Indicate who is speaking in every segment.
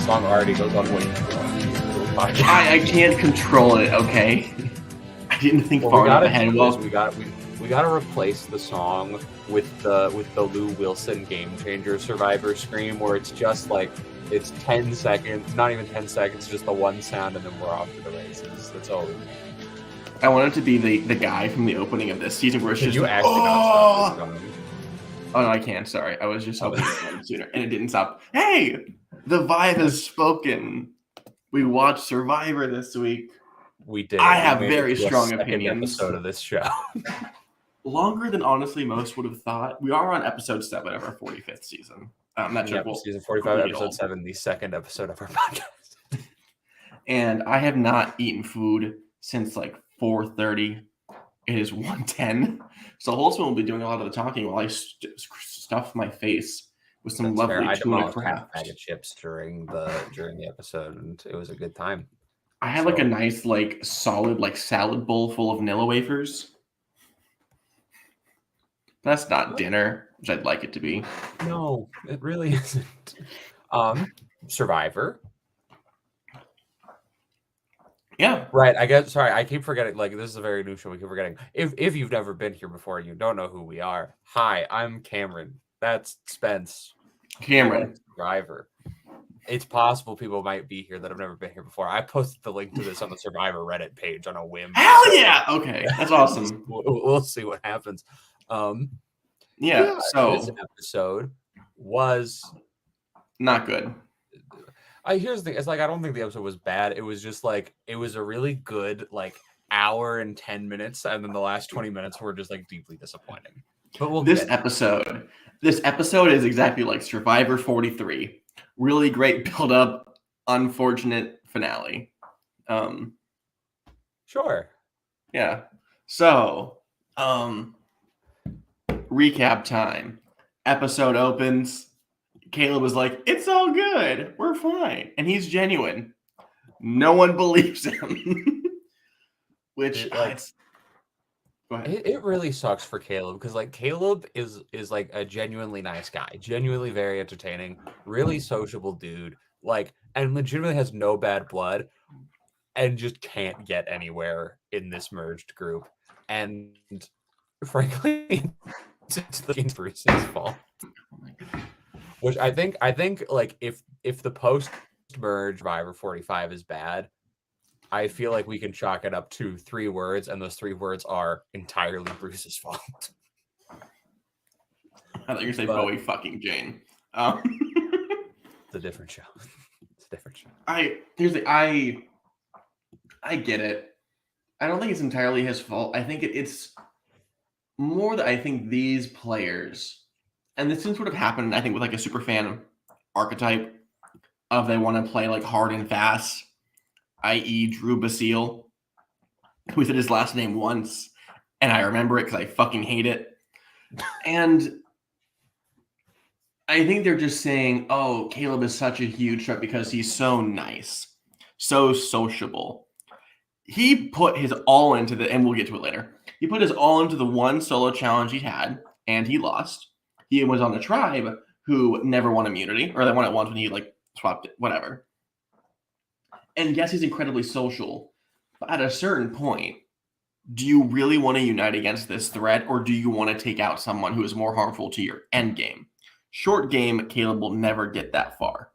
Speaker 1: song already goes on way too long.
Speaker 2: I can't control it, okay? I didn't think far enough ahead.
Speaker 1: We gotta replace the song with the Lou Wilson Game Changer Survivor scream, where it's just like it's 10 seconds, not even 10 seconds, just the one sound, and then we're off to the races. That's all.
Speaker 2: I want it to be the guy from the opening of this season where it's
Speaker 1: Can
Speaker 2: just
Speaker 1: you
Speaker 2: like,
Speaker 1: actually not stop this song?
Speaker 2: Oh no, I can't. Sorry, I was just hoping it would sooner, and it didn't stop. Hey, the vibe has spoken. We watched Survivor this week.
Speaker 1: We did.
Speaker 2: I have very strong opinions.
Speaker 1: Episode of this show.
Speaker 2: Longer than honestly most would have thought. We are on episode 7 of our 45th season. I'm not sure.
Speaker 1: Season 45, episode 7, the second episode of our podcast.
Speaker 2: And I have not eaten food since like 4:30. It is 1:10. So Holtzman will be doing a lot of the talking while I stuff my face with some lovely tuna crabs.
Speaker 1: I bag of chips during the episode, and it was a good time.
Speaker 2: I had like a nice, like solid, like salad bowl full of Nilla wafers. That's not dinner, which I'd like it to be.
Speaker 1: No, it really isn't. Survivor.
Speaker 2: Yeah.
Speaker 1: Right. I guess. Sorry, I keep forgetting. Like, this is a very new show. We keep forgetting. If you've never been here before and you don't know who we are, hi, I'm Cameron. That's Spence.
Speaker 2: Cameron.
Speaker 1: Survivor. It's possible people might be here that have never been here before. I posted the link to this on the Survivor Reddit page on a whim.
Speaker 2: Hell yeah! Okay, that's awesome.
Speaker 1: We'll see what happens.
Speaker 2: Yeah. So
Speaker 1: this episode was
Speaker 2: not good.
Speaker 1: Here's the thing. It's like I don't think the episode was bad. It was just like it was a really good like hour and 10 minutes, and then the last 20 minutes were just like deeply disappointing. But this
Speaker 2: episode is exactly like Survivor 43. Really great build up, unfortunate finale.
Speaker 1: Sure.
Speaker 2: Yeah. So, recap time. Episode opens. Caleb was like, "It's all good. We're fine." And he's genuine. No one believes him. Which
Speaker 1: it really sucks for Caleb because like Caleb is like a genuinely nice guy, genuinely very entertaining, really sociable dude, like, and legitimately has no bad blood and just can't get anywhere in this merged group. And frankly, it's the Bruce's fault. Which I think like if the post merge Survivor 45 is bad, I feel like we can chalk it up to 3 words, and those 3 words are entirely Bruce's fault.
Speaker 2: I thought you were going to say Bowie fucking Jane.
Speaker 1: It's a different show. It's a different show.
Speaker 2: I get it. I don't think it's entirely his fault. I think it's more that I think these players, and this would have happened, I think, with like a super fan archetype of they want to play like hard and fast, i.e. Drew Basile, who said his last name once, and I remember it because I fucking hate it. And I think they're just saying, oh, Caleb is such a huge threat because he's so nice, so sociable. He put his all into the, and we'll get to it later, he put his all into the one solo challenge he had, and he lost. He was on the tribe who never won immunity, or they won it once when he like swapped it, whatever. And yes, he's incredibly social, but at a certain point, do you really want to unite against this threat, or do you want to take out someone who is more harmful to your end game? Short game, Caleb will never get that far.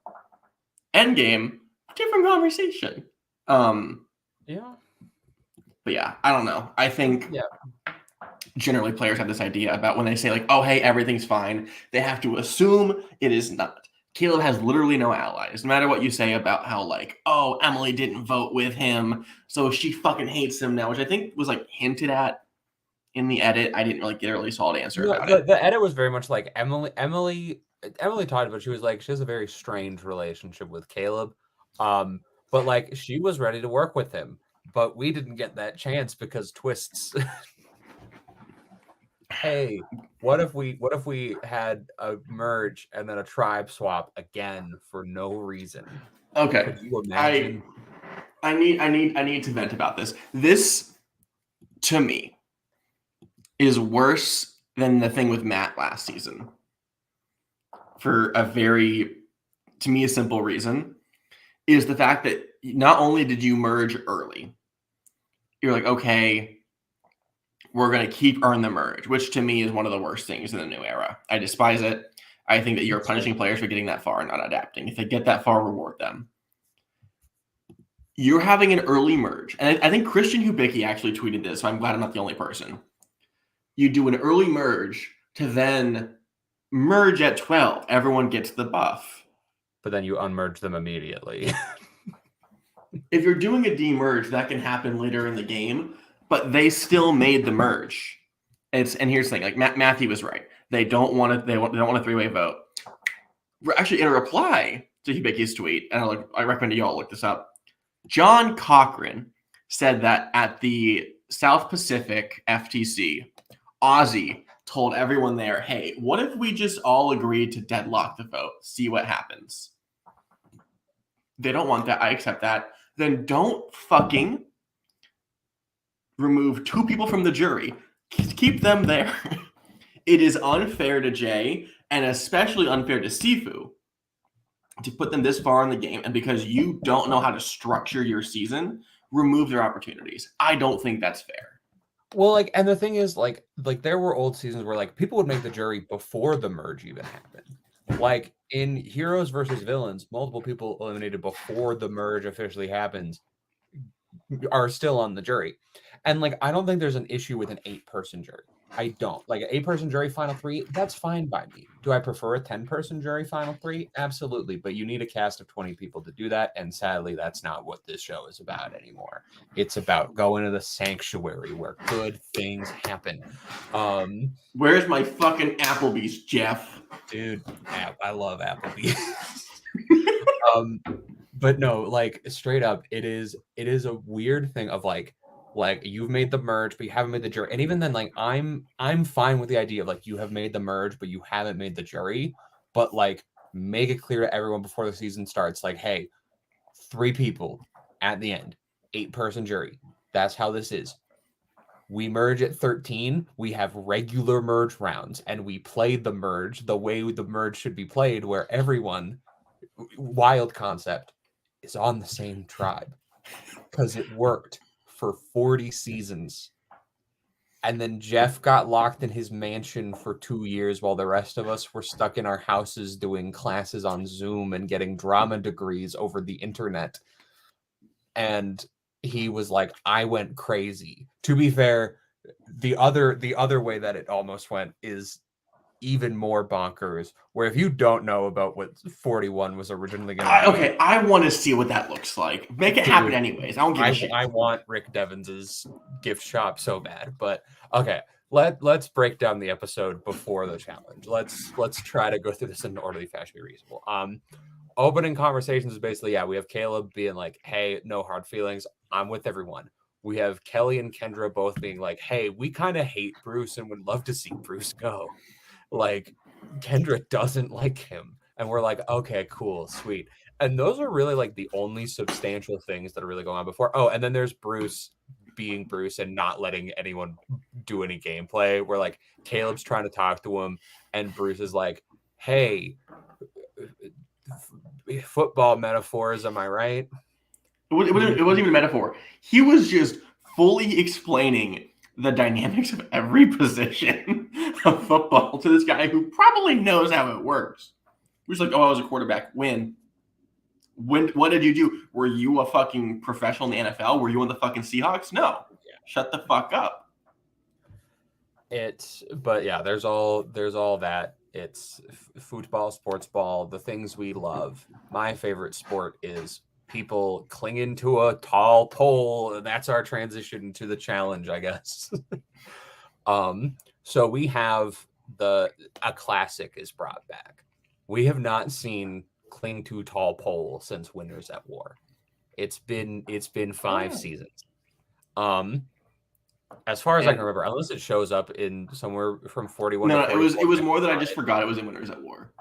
Speaker 2: End game, different conversation.
Speaker 1: Yeah.
Speaker 2: But yeah, I don't know. I think generally players have this idea about when they say like, oh, hey, everything's fine, they have to assume it is not. Caleb has literally no allies. No matter what you say about how like, oh, Emily didn't vote with him, so she fucking hates him now, which I think was like hinted at in the edit. I didn't really get a really solid answer about it.
Speaker 1: The edit was very much like Emily talked about, she was like, she has a very strange relationship with Caleb. But like she was ready to work with him, but we didn't get that chance because twists. Hey, what if we had a merge and then a tribe swap again for no reason?
Speaker 2: Okay.
Speaker 1: Could you imagine?
Speaker 2: I need to vent about this. This to me is worse than the thing with Matt last season. For a very, to me, a simple reason. is the fact that not only did you merge early, you're like, okay, we're going to keep earn the merge, which to me is one of the worst things in the new era. I despise it. I think that you're punishing players for getting that far and not adapting. If they get that far, reward them. You're having an early merge. And I think Christian Hubicki actually tweeted this, so I'm glad I'm not the only person. You do an early merge to then merge at 12. Everyone gets the buff.
Speaker 1: But then you unmerge them immediately.
Speaker 2: If you're doing a demerge, that can happen later in the game, but they still made the merge. And here's the thing, like Matthew was right. They don't want a 3-way vote. We're actually in a reply to Hibicki's tweet, and I recommend you all look this up. John Cochran said that at the South Pacific FTC, Ozzy told everyone there, hey, what if we just all agreed to deadlock the vote, see what happens? They don't want that. I accept that. Then don't fucking remove 2 people from the jury. Keep them there. It is unfair to Jay and especially unfair to Sifu to put them this far in the game, and because you don't know how to structure your season, remove their opportunities. I don't think that's fair.
Speaker 1: Well, like, and the thing is, like there were old seasons where like people would make the jury before the merge even happened. Like in Heroes versus Villains, multiple people eliminated before the merge officially happens are still on the jury. And like I don't think there's an issue with an 8-person jury. I don't. Like an 8-person jury final 3, that's fine by me. Do I prefer a 10-person jury final 3? Absolutely. But you need a cast of 20 people to do that. And sadly, that's not what this show is about anymore. It's about going to the sanctuary where good things happen.
Speaker 2: Where's my fucking Applebee's, Jeff?
Speaker 1: Dude, I love Applebee's. But no, like straight up, it is a weird thing of like you've made the merge, but you haven't made the jury. And even then, like I'm fine with the idea of like you have made the merge, but you haven't made the jury. But like make it clear to everyone before the season starts, like, hey, 3 people at the end, 8-person jury. That's how this is. We merge at 13. We have regular merge rounds, and we play the merge the way the merge should be played, where everyone, wild concept, is on the same tribe. Because it worked for 40 seasons. And then Jeff got locked in his mansion for 2 years while the rest of us were stuck in our houses doing classes on Zoom and getting drama degrees over the internet. And he was like, I went crazy. To be fair, the other way that it almost went is even more bonkers, where if you don't know about what 41 was originally going to be.
Speaker 2: Okay, I want to see what that looks like. Make it happen anyways. I don't give a shit.
Speaker 1: I want Rick Devins's gift shop so bad. But okay, let's break down the episode before the challenge. Let's try to go through this in an orderly fashion, be reasonable. Opening conversations is basically, we have Caleb being like, hey, no hard feelings. I'm with everyone. We have Kelly and Kendra both being like, hey, we kind of hate Bruce and would love to see Bruce go. Like, Kendra doesn't like him. And we're like, okay, cool, sweet. And those are really like the only substantial things that are really going on before. Oh, and then there's Bruce being Bruce and not letting anyone do any gameplay, where like Caleb's trying to talk to him and Bruce is like, hey, football metaphors, am I right?
Speaker 2: It wasn't even a metaphor. He was just fully explaining the dynamics of every position of football to this guy who probably knows how it works. We're just like, oh, I was a quarterback. When? What did you do? Were you a fucking professional in the NFL? Were you on the fucking Seahawks? No. Yeah. Shut the fuck up.
Speaker 1: But yeah, there's all that. It's football, sports ball, the things we love. My favorite sport is people clinging to a tall pole. That's our transition to the challenge, I guess. So we have a classic is brought back. We have not seen cling to tall pole since Winners at War. It's been 5 seasons. As far as I can remember, unless it shows up in somewhere from 41 to 44.
Speaker 2: No, it was more that I just forgot it was in Winners at War.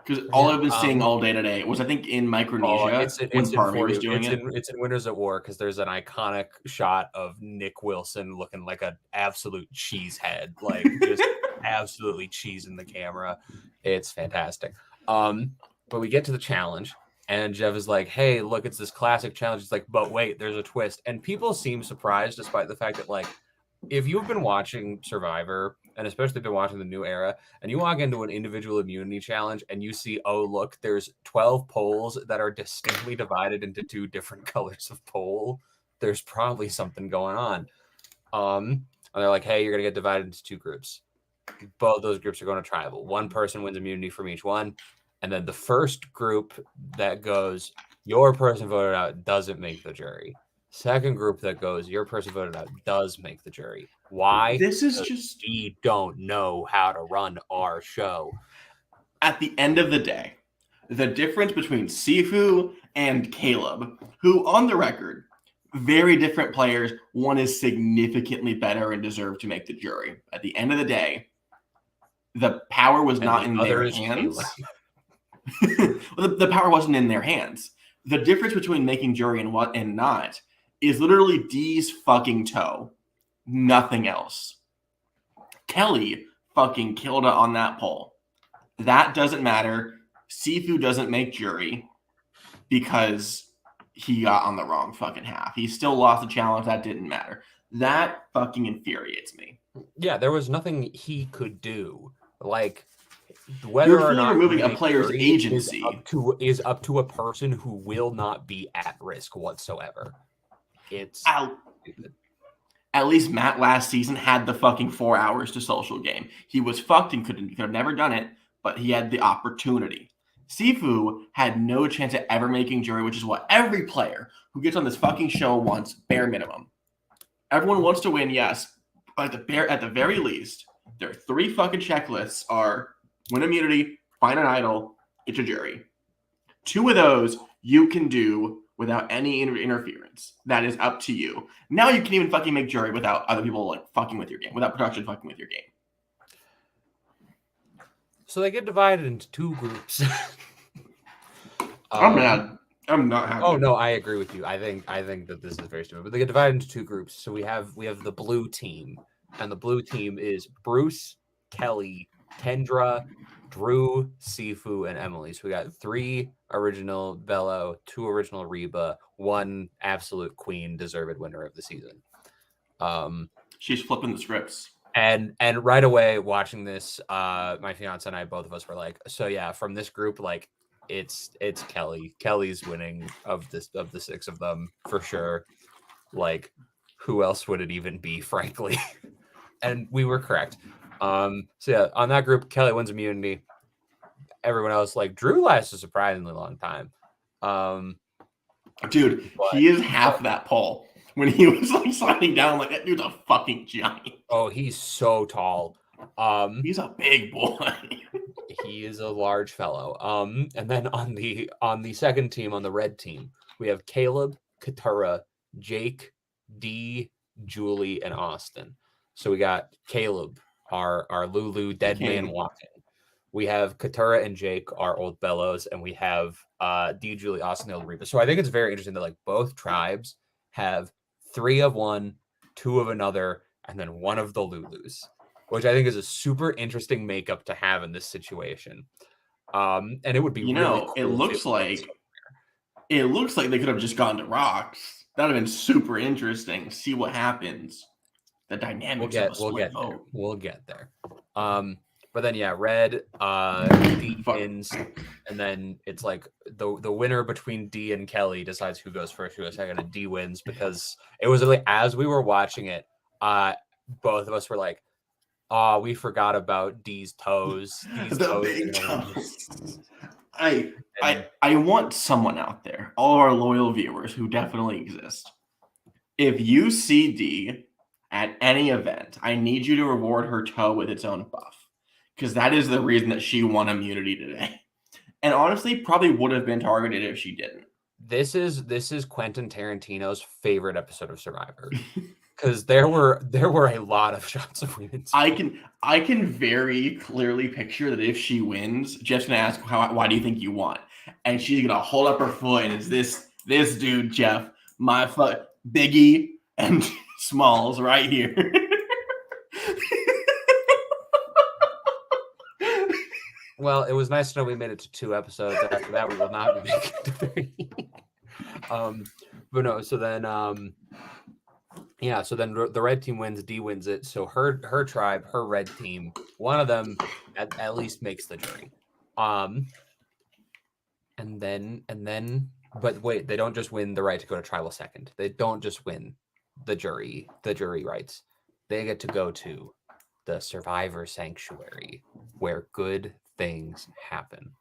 Speaker 2: Because all I've been seeing all day today was, I think, in Micronesia when Parmy was doing it.
Speaker 1: It's in Winners at War because there's an iconic shot of Nick Wilson looking like an absolute cheesehead, like just absolutely cheesing the camera. It's fantastic. But we get to the challenge, And Jeff is like, hey, look, it's this classic challenge. It's like, but wait, there's a twist. And people seem surprised despite the fact that, like, if you've been watching Survivor, and especially been watching the new era, and you walk into an individual immunity challenge and you see, oh, look, there's 12 poles that are distinctly divided into 2 different colors of pole, there's probably something going on. And they're like, hey, you're going to get divided into 2 groups. Both those groups are going to tribal. One person wins immunity from each one. And then the first group that goes, your person voted out, doesn't make the jury. Second group that goes, your person voted out, does make the jury. Why?
Speaker 2: This is
Speaker 1: Because
Speaker 2: just,
Speaker 1: we don't know how to run our show.
Speaker 2: at the end of the day, the difference between Sifu and Caleb, who on the record, very different players, one is significantly better and deserved to make the jury. At the end of the day, the power was not in their hands. The power wasn't in their hands. The difference between making jury and what and not is literally D's fucking toe. Nothing else. Kelly fucking killed it on that poll. That doesn't matter. Sifu doesn't make jury because he got on the wrong fucking half. He still lost the challenge. That didn't matter. That fucking infuriates me.
Speaker 1: Yeah, there was nothing he could do. Like, whether
Speaker 2: You're
Speaker 1: or
Speaker 2: fully
Speaker 1: not
Speaker 2: removing a player's
Speaker 1: jury
Speaker 2: agency
Speaker 1: is up to a person who will not be at risk whatsoever. It's stupid.
Speaker 2: At least Matt last season had the fucking 4 hours to social game. He was fucked and could have never done it, but he had the opportunity. Sifu had no chance at ever making jury, which is what every player who gets on this fucking show wants, bare minimum. Everyone wants to win, yes, but at the very least, their 3 fucking checklists are win immunity, find an idol, get a jury. 2 of those you can do without any interference. That is up to you. Now you can even fucking make jury without other people like fucking with your game, without production fucking with your game.
Speaker 1: So they get divided into 2 groups.
Speaker 2: I'm mad. I'm not happy.
Speaker 1: Oh no, I agree with you. I think that this is very stupid. But they get divided into 2 groups. So we have the blue team, and the blue team is Bruce, Kelly, Kendra, Drew, Sifu, and Emily. So we got 3 original Bello, 2 original Reba, 1 absolute queen, deserved winner of the season.
Speaker 2: She's flipping the scripts.
Speaker 1: And right away watching this, my fiance and I, both of us were like, so yeah, from this group, like it's Kelly. Kelly's winning of the 6 of them for sure. Like, who else would it even be, frankly? And we were correct. So yeah, on that group, Kelly wins immunity. Everyone else, like Drew, lasts a surprisingly long time.
Speaker 2: Dude, he is half that poll. When he was like sliding down, like that dude's a fucking giant.
Speaker 1: Oh, he's so tall.
Speaker 2: He's a big boy.
Speaker 1: He is a large fellow. And then on the second team, on the red team, we have Caleb, Katura, Jake, D, Julie, and Austin. So we got Caleb, our Lulu dead man walking. We have Katura and Jake, our old bellows, and we have D, Julie, Austin, El Reba. So I think it's very interesting that like both tribes have 3 of one, 2 of another, and then 1 of the Lulus, which I think is a super interesting makeup to have in this situation. And it would be really cool.
Speaker 2: It looks like they could have just gone to rocks. That'd have been super interesting. See what happens. The dynamics of a split vote.
Speaker 1: We'll get there. But then yeah, red D wins, and then it's like the winner between D and Kelly decides who goes first, who goes second, and D wins because it was like as we were watching it, both of us were like, "Oh, we forgot about D's toes."
Speaker 2: The big toes. I want someone out there, all of our loyal viewers who definitely exist. If you see D at any event, I need you to reward her toe with its own buff. Because that is the reason that she won immunity today. And honestly, probably would have been targeted if she didn't.
Speaker 1: This is Quentin Tarantino's favorite episode of Survivor. Because there were a lot of shots of women's.
Speaker 2: I can very clearly picture that if she wins, Jeff's gonna ask, why do you think you won? And she's gonna hold up her foot and it's this dude, Jeff, my foot, Biggie and Smalls right here.
Speaker 1: Well, it was nice to know we made it to 2 episodes. After that, we will not be making it to 3. But no, so then yeah, so then the red team wins, D wins it. So her tribe, her red team, one of them at least makes the jury. And then but wait, they don't just win the right to go to tribal second. They don't just win the jury rights. They get to go to the survivor sanctuary where good things happen.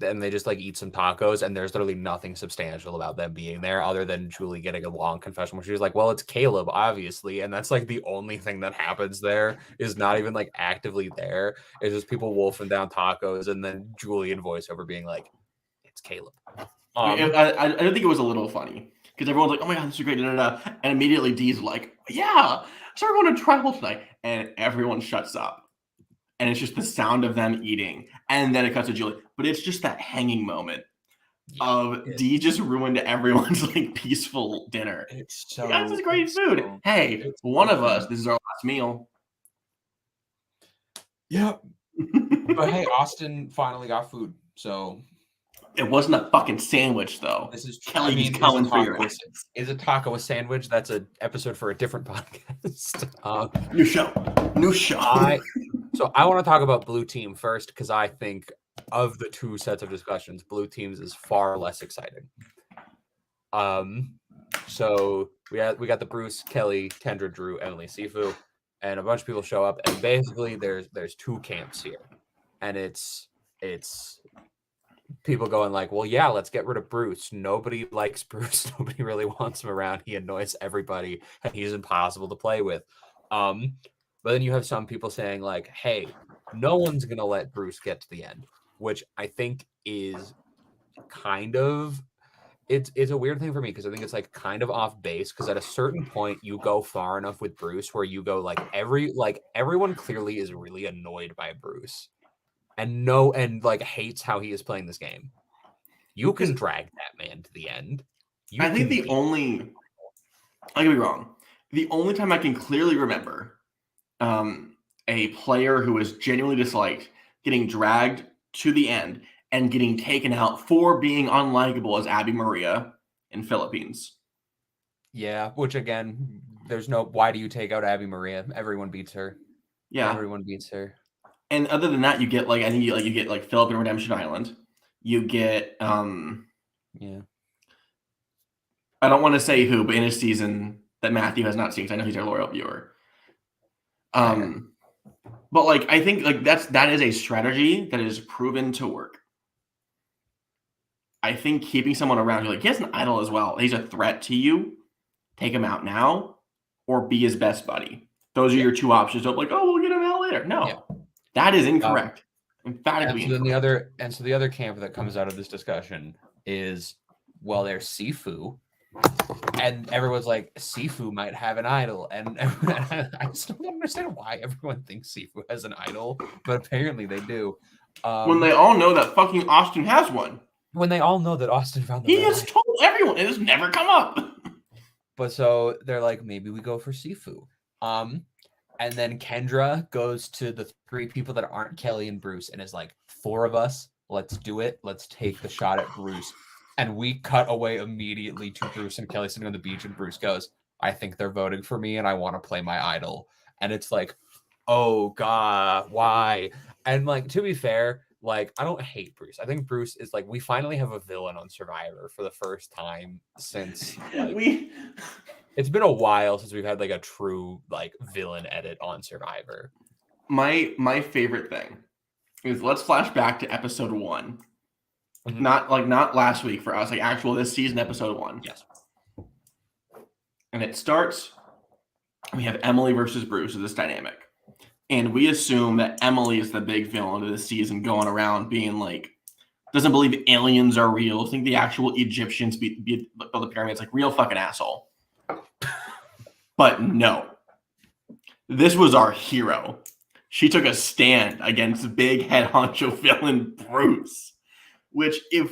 Speaker 1: And they just like eat some tacos, and there's literally nothing substantial about them being there other than Julie getting a long confession where she's like, well, it's Caleb, obviously. And that's like the only thing that happens there, is not even like actively there. It's just people wolfing down tacos and then Julie in voiceover being like, it's Caleb.
Speaker 2: I don't think it was a little funny because everyone's like, oh my God, this is great. Da, da, da. And immediately Dee's like, yeah, so we're going to tribal tonight. And everyone shuts up. And it's just the sound of them eating. And then it cuts to Julie. But it's just that hanging moment of Dee just ruined everyone's like peaceful dinner.
Speaker 1: It's so
Speaker 2: yeah, this is great food. Hey, one of us, this is our last meal.
Speaker 3: Yep. But hey, Austin finally got food. So
Speaker 2: it wasn't a fucking sandwich, though.
Speaker 3: This is
Speaker 2: Kelly, he's coming for your ass.
Speaker 1: Is a taco a sandwich? That's an episode for a different podcast.
Speaker 2: New show.
Speaker 1: So I want to talk about blue team first, because I think of the two sets of discussions, blue teams is far less exciting. So we got the Bruce, Kelly, Kendra, Drew, Emily, Sifu, and a bunch of people show up, and basically there's two camps here, and it's people going like, well, yeah, let's get rid of Bruce. Nobody likes Bruce. Nobody really wants him around. He annoys everybody, and he's impossible to play with. But then you have some people saying like, hey, no one's going to let Bruce get to the end, which I think is kind of, it's a weird thing for me, because I think it's like kind of off base, because at a certain point you go far enough with Bruce where you go like everyone clearly is really annoyed by Bruce and like hates how he is playing this game. You can drag that man to the end.
Speaker 2: I think I could be wrong. The only time I can clearly remember a player who was genuinely disliked getting dragged to the end and getting taken out for being unlikable as Abby Maria in Philippines.
Speaker 1: Yeah, which again, there's no, why do you take out Abby Maria? Everyone beats her.
Speaker 2: Yeah.
Speaker 1: Everyone beats her.
Speaker 2: And other than that, you get like, I think you get like Philip in Redemption Island. You get
Speaker 1: yeah.
Speaker 2: I don't want to say who, but in a season that Matthew has not seen, because I know he's our loyal viewer. But like, I think like that is a strategy that is proven to work. I think keeping someone around, you're like, he has an idol as well. He's a threat to you. Take him out now, or be his best buddy. Those are your two options. Don't like, oh, we'll get him out later. No, that is incorrect. Emphatically incorrect.
Speaker 1: So the other camp that comes out of this discussion is, well, there's Sifu. And everyone's like, Sifu might have an idol. And I still don't understand why everyone thinks Sifu has an idol, but apparently they do.
Speaker 2: When they all know that fucking Austin has one.
Speaker 1: When they all know that Austin found the
Speaker 2: He has told everyone. It has never come up.
Speaker 1: But so they're like, maybe we go for Sifu. And then Kendra goes to the three people that aren't Kelly and Bruce and is like, 4 of us, let's do it. Let's take the shot at Bruce. And we cut away immediately to Bruce and Kelly sitting on the beach, and Bruce goes, I think they're voting for me and I want to play my idol. And it's like, oh God, why? And like, to be fair, like, I don't hate Bruce. I think Bruce is like, we finally have a villain on Survivor for the first time since like, it's been a while since we've had like a true like villain edit on Survivor.
Speaker 2: My favorite thing is, let's flash back to episode 1. Mm-hmm. Not last week for us, like actual this season, episode 1.
Speaker 1: Yes.
Speaker 2: And it starts, we have Emily versus Bruce in this dynamic. And we assume that Emily is the big villain of this season, going around being like, doesn't believe aliens are real, think the actual Egyptians built the pyramids, like real fucking asshole. But no. This was our hero. She took a stand against big head honcho villain Bruce. Which if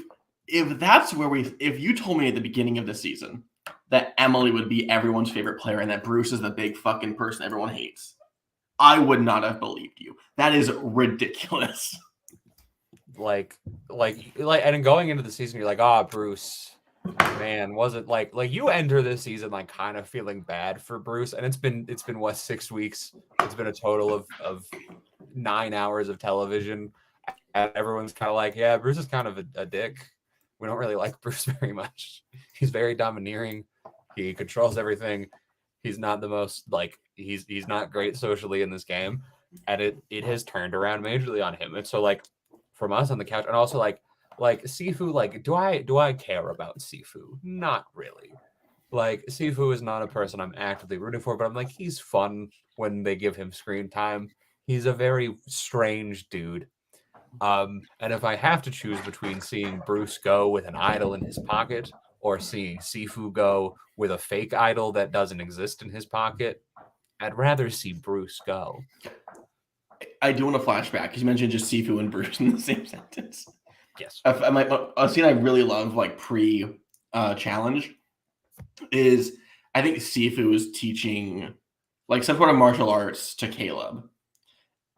Speaker 2: that's where if you told me at the beginning of the season that Emily would be everyone's favorite player and that Bruce is the big fucking person everyone hates, I would not have believed you. That is ridiculous.
Speaker 1: and going into the season, you're like, oh, Bruce, man, wasn't like you enter this season like kind of feeling bad for Bruce, and it's been what, 6 weeks? It's been a total of 9 hours of television, and everyone's kind of like, yeah, Bruce is kind of a dick. We don't really like Bruce very much. He's very domineering. He controls everything. He's not the most like he's not great socially in this game, and it has turned around majorly on him. And so like from us on the couch, and also like Sifu, like do I care about Sifu? Not really. Like Sifu is not a person I'm actively rooting for, but I'm like he's fun when they give him screen time. He's a very strange dude. And if I have to choose between seeing Bruce go with an idol in his pocket or seeing Sifu go with a fake idol that doesn't exist in his pocket, I'd rather see Bruce go.
Speaker 2: I do want a flashback because you mentioned just Sifu and Bruce in the same sentence.
Speaker 1: Yes.
Speaker 2: A scene I really love, like pre-challenge, is I think Sifu is teaching like some sort of martial arts to Caleb,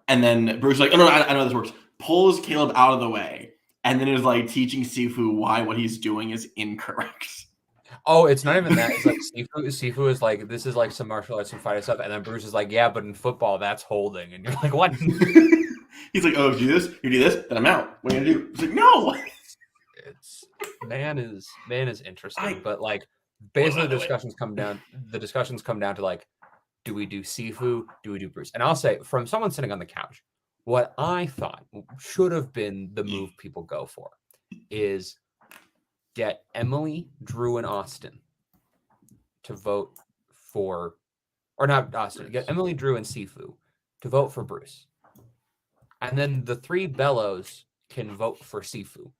Speaker 2: and then Bruce is like, "Oh no, I know how this works." Pulls Caleb out of the way, and then is like teaching Sifu why what he's doing is incorrect.
Speaker 1: Oh, it's not even that. It's like Sifu is like, this is like some martial arts and fighting stuff, and then Bruce is like, yeah, but in football that's holding, and you're like, what?
Speaker 2: He's like, oh, you do this, then I'm out. What are you gonna do? He's like, no.
Speaker 1: It's man is interesting, but like basically the discussions come down to like, do we do Sifu? Do we do Bruce? And I'll say, from someone sitting on the couch, what I thought should have been the move people go for is get Emily, Drew, and Austin to vote for, or not Austin, get Emily, Drew, and Sifu to vote for Bruce. And then the 3 Bellows can vote for Sifu.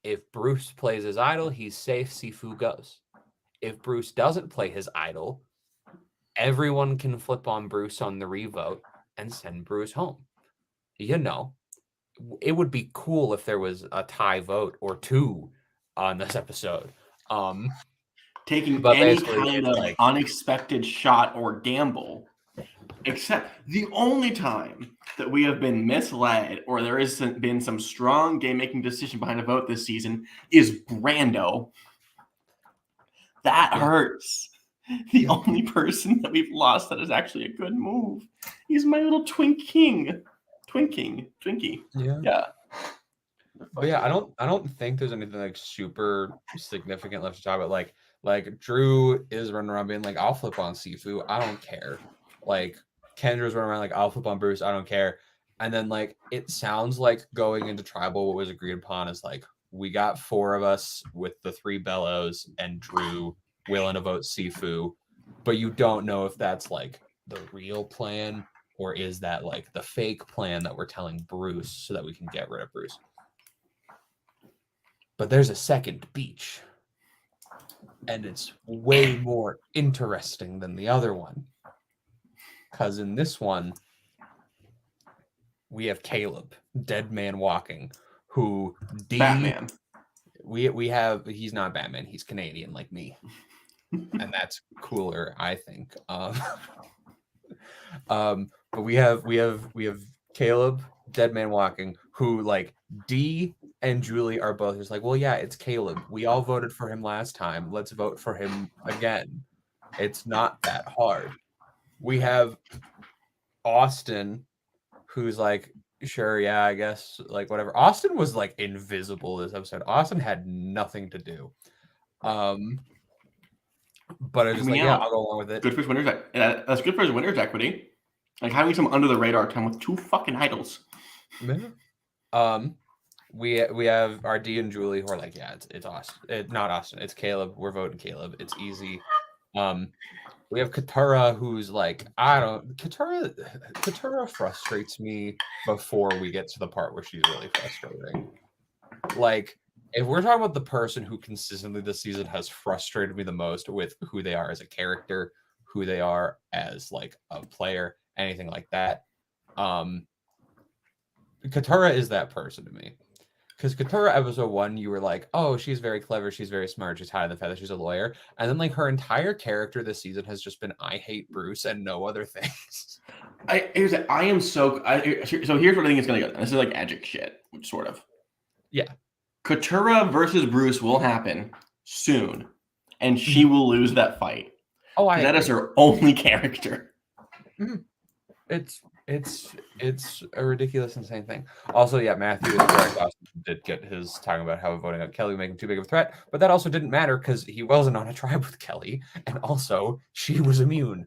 Speaker 1: If Bruce plays his idol, he's safe, Sifu goes. If Bruce doesn't play his idol, everyone can flip on Bruce on the revote and send Bruce home. You know, it would be cool if there was a tie vote or 2 on this episode.
Speaker 2: Taking
Speaker 1: but
Speaker 2: any
Speaker 1: basically,
Speaker 2: kind
Speaker 1: it's
Speaker 2: of
Speaker 1: like,
Speaker 2: unexpected shot or gamble, except the only time that we have been misled or there has been some strong game-making decision behind a vote this season is Brando. That hurts. The only person that we've lost that is actually a good move. He's my little Twinkie. Yeah.
Speaker 1: But yeah, I don't think there's anything like super significant left to talk about. Like Drew is running around being like, I'll flip on Sifu, I don't care. Like Kendra's running around like, I'll flip on Bruce, I don't care. And then like it sounds like going into tribal, what was agreed upon is like, we got 4 of us with the 3 Bellows and Drew willing to vote Sifu, but you don't know if that's like the real plan or is that like the fake plan that we're telling Bruce so that we can get rid of Bruce. But there's a second beach, and it's way more interesting than the other one. Because in this one, we have Caleb, dead man walking, who
Speaker 2: Batman.
Speaker 1: We have, he's not Batman, he's Canadian like me. And that's cooler, I think. But we have Caleb, dead man walking, who like D and Julie are both just like, well, yeah, it's Caleb. We all voted for him last time. Let's vote for him again. It's not that hard. We have Austin, who's like, sure, yeah, I guess, like whatever. Austin was like invisible this episode. Austin had nothing to do. But I just like, yeah, I'll go along with it.
Speaker 2: Good for his winner's that's good for his winner's equity. Like having some under the radar time with 2 fucking idols.
Speaker 1: We have our D and Julie who are like, yeah, it's Austin. Not Austin, it's Caleb. We're voting Caleb. It's easy. We have Katara, who's like, Katara frustrates me before we get to the part where she's really frustrating. Like, if we're talking about the person who consistently this season has frustrated me the most with who they are as a character, who they are as like a player, anything like that, Katara is that person to me. Because Katara episode 1, you were like, oh, she's very clever, she's very smart, she's high in the fact that she's a lawyer. And then like her entire character this season has just been, I hate Bruce and no other things.
Speaker 2: So here's what I think is gonna go. This is like Edgic shit, sort of.
Speaker 1: Yeah.
Speaker 2: Katura versus Bruce will happen soon, and she will lose that fight.
Speaker 1: Oh, I
Speaker 2: That is
Speaker 1: agree.
Speaker 2: her only character.
Speaker 1: It's a ridiculous, insane thing. Also, yeah, Matthew is correct. Austin did get his talking about how voting out Kelly would make him too big of a threat, but that also didn't matter because he wasn't on a tribe with Kelly, and also she was immune.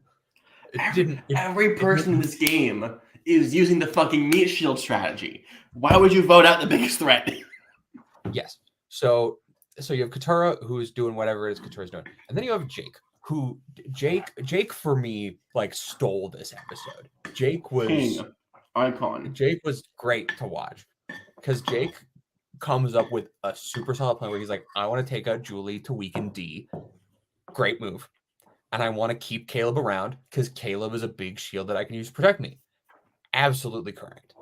Speaker 2: Every person in this game is using the fucking meat shield strategy. Why would you vote out the biggest threat?
Speaker 1: Yes. So you have Katara who's doing whatever it is Katara's doing, and then you have Jake. Jake for me like stole this episode. Jake was
Speaker 2: Icon.
Speaker 1: great to watch because Jake comes up with a super solid plan where he's like, I want to take out Julie to weaken D. Great move. And I want to keep Caleb around because Caleb is a big shield that I can use to protect me. Absolutely correct.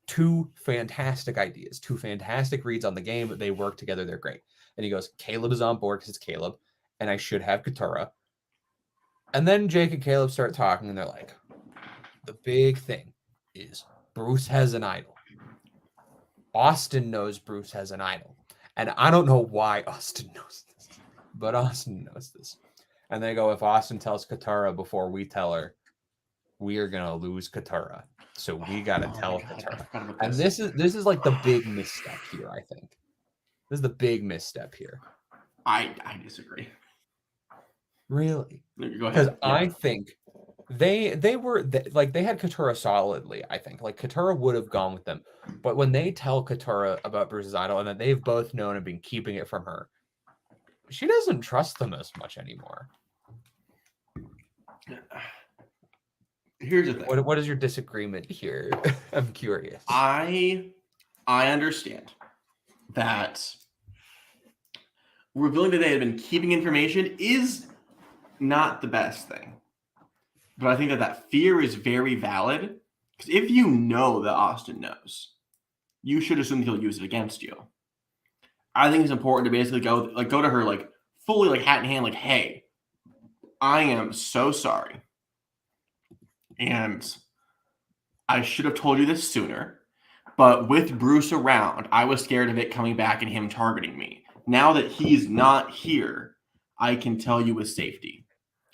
Speaker 1: Two fantastic ideas, two fantastic reads on the game. They work together. They're great. And he goes, Caleb is on board because it's Caleb, and I should have Katara. And then Jake and Caleb start talking, and they're like, the big thing is Bruce has an idol. Austin knows Bruce has an idol. And I don't know why Austin knows this, but Austin knows this. And they go, if Austin tells Katara before we tell her, we are gonna lose Katara. So we gotta tell Katara. And this is like the big misstep here, I think. This is the big misstep here.
Speaker 2: I disagree.
Speaker 1: Really?
Speaker 2: Go
Speaker 1: Because
Speaker 2: ahead.
Speaker 1: I think they had Katara solidly, I think. Like Katara would have gone with them. But when they tell Katara about Bruce's idol and that they've both known and been keeping it from her, she doesn't trust them as much anymore.
Speaker 2: Here's the thing.
Speaker 1: What is your disagreement here? I'm curious.
Speaker 2: I understand that revealing that they had been keeping information is not the best thing. But I think that fear is very valid. Because if you know that Austin knows, you should assume he'll use it against you. I think it's important to basically go to her like fully like hat in hand, like, hey, I am so sorry. And I should have told you this sooner. But with Bruce around, I was scared of it coming back and him targeting me. Now that he's not here, I can tell you with safety.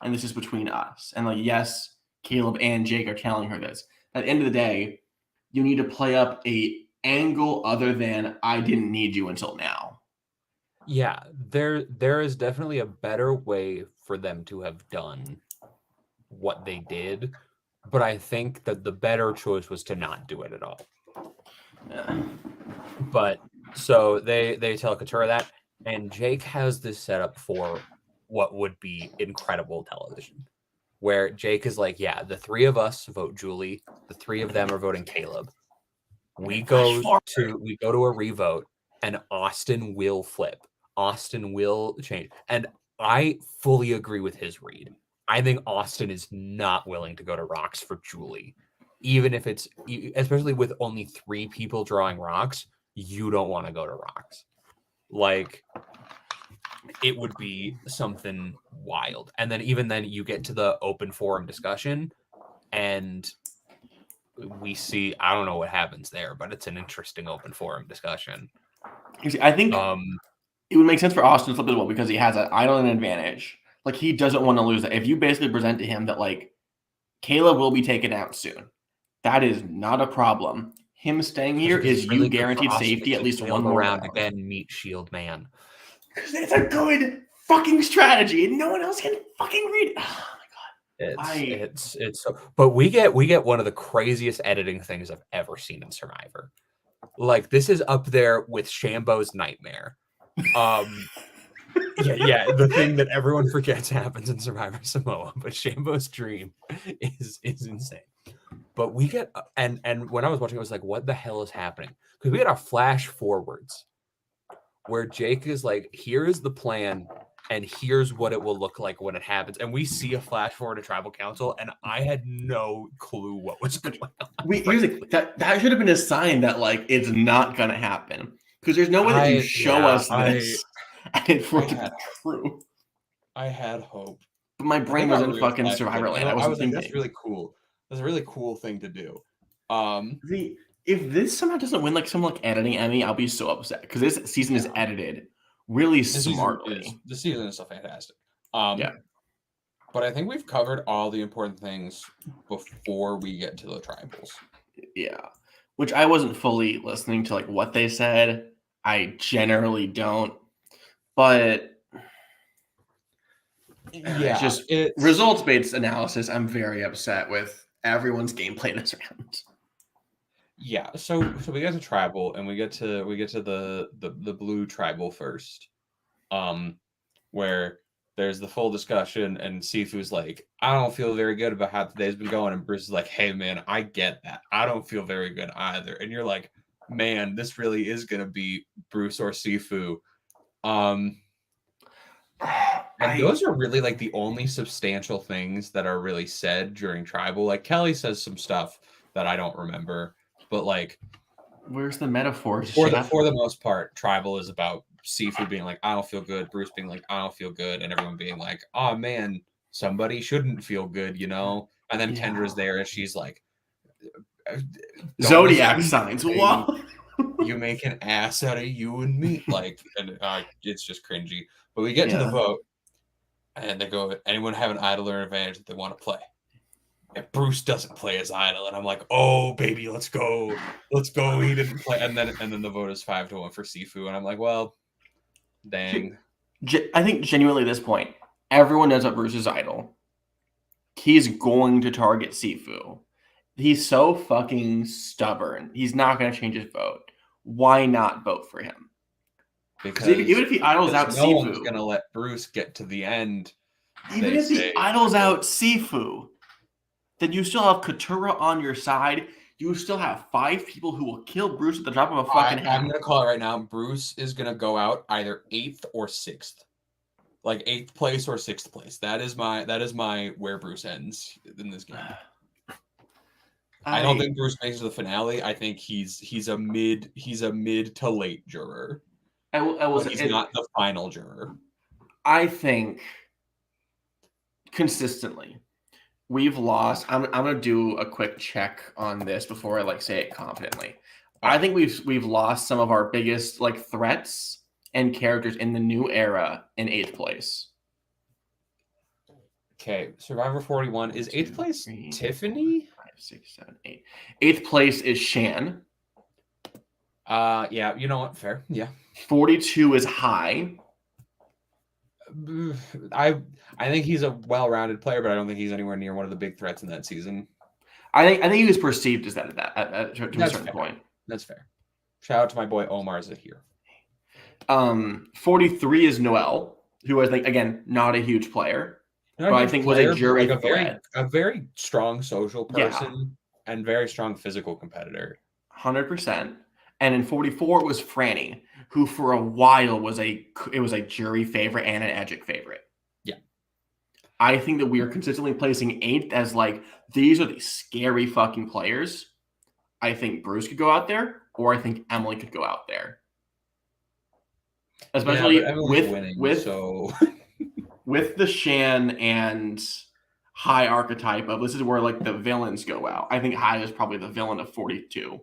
Speaker 2: And this is between us. And like, yes, Caleb and Jake are telling her this. At the end of the day, you need to play up a angle other than I didn't need you until now.
Speaker 1: Yeah, there is definitely a better way for them to have done what they did, but I think that the better choice was to not do it at all.
Speaker 2: Yeah.
Speaker 1: But so they tell Katara that, and Jake has this set up for what would be incredible television, where Jake is like, yeah, the three of us vote Julie, the three of them are voting Caleb. We go to a revote, and Austin will flip. Austin will change. And I fully agree with his read. I think Austin is not willing to go to rocks for Julie. Even if it's, especially with only 3 people drawing rocks, you don't want to go to rocks. Like, it would be something wild. And then even then you get to the open forum discussion and we see, I don't know what happens there, but it's an interesting open forum discussion.
Speaker 2: I think it would make sense for Austin to flip as well because he has an idol and advantage. Like, he doesn't want to lose that. If you basically present to him that, like, Caleb will be taken out soon, that is not a problem. Him staying here is really you guaranteed safety at least one more round.
Speaker 1: Again, meet Shield Man.
Speaker 2: Because it's a good fucking strategy and no one else can fucking read it. Oh my god.
Speaker 1: It's but we get one of the craziest editing things I've ever seen in Survivor. Like, this is up there with Shambo's nightmare. Yeah, the thing that everyone forgets happens in Survivor Samoa, but Shambo's dream is insane. But we get and when I was watching, I was like, what the hell is happening? Because we get our flash forwards where Jake is like, here's the plan, and here's what it will look like when it happens. And we see a flash forward to Tribal Council, and I had no clue what was going on.
Speaker 2: That should have been a sign that, like, it's not going to happen. Because there's no way that you show us this and for it to be true.
Speaker 3: I had hope.
Speaker 2: But my brain was in fucking Survivor Land. I was
Speaker 3: like,
Speaker 2: thinking.
Speaker 3: that's really cool. That's a really cool thing to do.
Speaker 2: If this somehow doesn't win like some like editing Emmy, I'll be so upset because this season is edited really smartly.
Speaker 3: The season is so fantastic.
Speaker 2: Yeah.
Speaker 3: But I think we've covered all the important things before we get to the tribals.
Speaker 2: Yeah. Which I wasn't fully listening to like what they said. I generally don't. But
Speaker 3: Yeah,
Speaker 2: it's just results-based analysis. I'm very upset with everyone's gameplay this round.
Speaker 3: Yeah, so we get to tribal and we get to the blue tribal first. Where there's the full discussion and Sifu's like, I don't feel very good about how today's been going, and Bruce is like, hey man, I get that. I don't feel very good either. And you're like, man, this really is gonna be Bruce or Sifu. And those are really like the only substantial things that are really said during tribal. Like Kelly says some stuff that I don't remember, but like
Speaker 2: where's the metaphor?
Speaker 3: for the most part, tribal is about Sifu being like, I don't feel good, Bruce being like, I don't feel good, and everyone being like, oh man, somebody shouldn't feel good, you know? And then Kendra's there and she's like,
Speaker 2: Zodiac signs. Whoa.
Speaker 3: You make an ass out of you and me. Like, and it's just cringy. But we get to the vote, and they go, anyone have an idol or an advantage that they want to play? And Bruce doesn't play his idol, and I'm like, oh baby, let's go. He didn't play, and then the vote is 5-1 for Sifu, and I'm like, well, dang.
Speaker 2: I think genuinely at this point, everyone knows what Bruce's idol. He's going to target Sifu. He's so fucking stubborn. He's not going to change his vote. Why not vote for him?
Speaker 3: Because
Speaker 2: even if he idols out
Speaker 3: no
Speaker 2: Sifu,
Speaker 3: one's going to let Bruce get to the end.
Speaker 2: Even if he idols out Sifu, then you still have Katura on your side. You still have 5 people who will kill Bruce at the drop of a fucking hat.
Speaker 3: I'm going to call it right now. Bruce is going to go out either 8th or 6th. Like 8th place or 6th place. That is my where Bruce ends in this game. I don't think Bruce makes it to the finale. I think he's a mid to late juror. He's not the final juror. I
Speaker 2: think consistently we've lost. I'm gonna do a quick check on this before I say it confidently. I think we've lost some of our biggest threats and characters in the new era in 8th place.
Speaker 3: Okay, Survivor 41 is 8th place. Tiffany.
Speaker 2: 5, 6, 7, 8. 8th place is Shan.
Speaker 3: Yeah, you know what? Fair. Yeah.
Speaker 2: 42 is High.
Speaker 3: I think he's a well-rounded player, but I don't think he's anywhere near one of the big threats in that season.
Speaker 2: I think he was perceived as that to a certain point.
Speaker 3: That's fair. Shout out to my boy Omar Zahir.
Speaker 2: 43 is Noel, who I think again not a huge player. But I think was a jury
Speaker 3: a very strong social person and very strong physical competitor.
Speaker 2: 100%. And in 44 it was Franny, who for a while was a jury favorite and an Edgic favorite.
Speaker 3: Yeah.
Speaker 2: I think that we are consistently placing 8th as these are the scary fucking players. I think Bruce could go out there, or I think Emily could go out there. Especially with the Shan and High archetype of this is where the villains go out. I think High is probably the villain of 42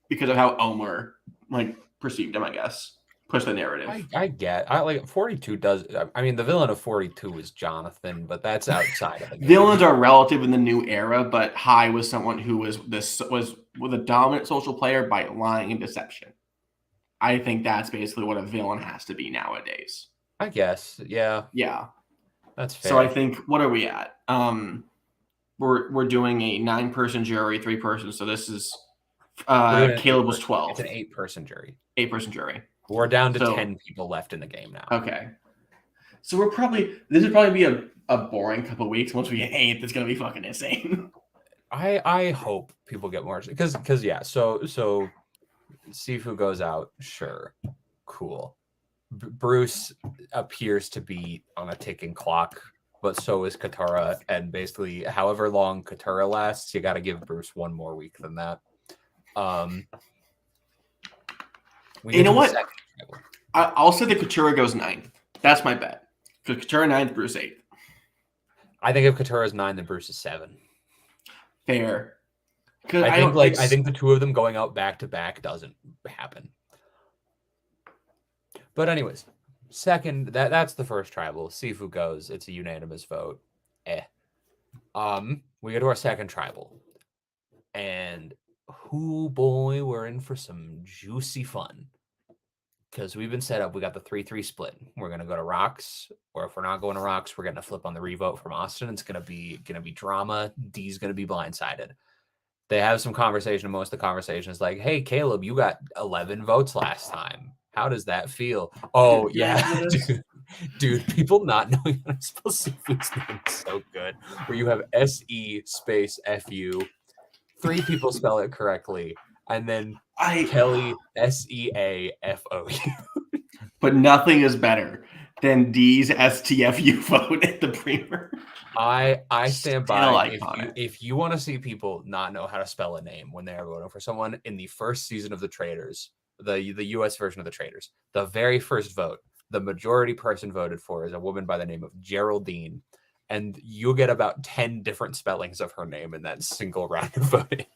Speaker 2: because of how Omar perceived him, I guess. Push the narrative.
Speaker 1: I get. 42 does. I mean, the villain of 42 is Jonathan, but that's outside of the game.
Speaker 2: Villains are relative in the new era, but High was someone who was a dominant social player by lying and deception. I think that's basically what a villain has to be nowadays.
Speaker 1: I guess, yeah.
Speaker 2: Yeah.
Speaker 1: That's fair.
Speaker 2: So I think, what are we at? We're doing a 9-person jury, 3-person. So this is Caleb was 12.
Speaker 1: It's an 8-person jury.
Speaker 2: 8-person jury.
Speaker 1: We're down to 10 people left in the game now.
Speaker 2: Okay. So this would probably be a boring couple of weeks. Once we get 8th, it's gonna be fucking insane.
Speaker 1: I hope people get more because yeah. So Sifu goes out. Sure, cool. Bruce appears to be on a ticking clock, but so is Katura. And basically, however long Katura lasts, you got to give Bruce one more week than that.
Speaker 2: You know what? I'll say that Katura goes 9th. That's my bet. Because Katura 9th, Bruce 8th.
Speaker 1: I think if Katura's 9, then Bruce is 7.
Speaker 2: Fair.
Speaker 1: I think the two of them going out back to back doesn't happen. But anyways, second, that's the first tribal. Sifu goes. It's a unanimous vote. We go to our second tribal. And boy, we're in for some juicy fun. Because we've been set up. We got the 3-3 split. We're gonna go to rocks, or if we're not going to rocks, we're gonna flip on the revote from Austin. It's gonna be drama. D's gonna be blindsided. They have some conversation. Most of the conversation is like, "Hey, Caleb, you got 11 votes last time. How does that feel?" Oh yeah, dude. People not knowing how to spell Sifu's name is so good. Where you have SE space FU, 3 people spell it correctly, and then Kelly SEAFOU.
Speaker 2: But nothing is better than D's STFU vote at the Premier.
Speaker 1: I stand by. If you want to see people not know how to spell a name when they are voting for someone in the first season of the Traitors, the U.S. version of the Traitors, the very first vote, the majority person voted for is a woman by the name of Geraldine, and you'll get about 10 different spellings of her name in that single round of voting,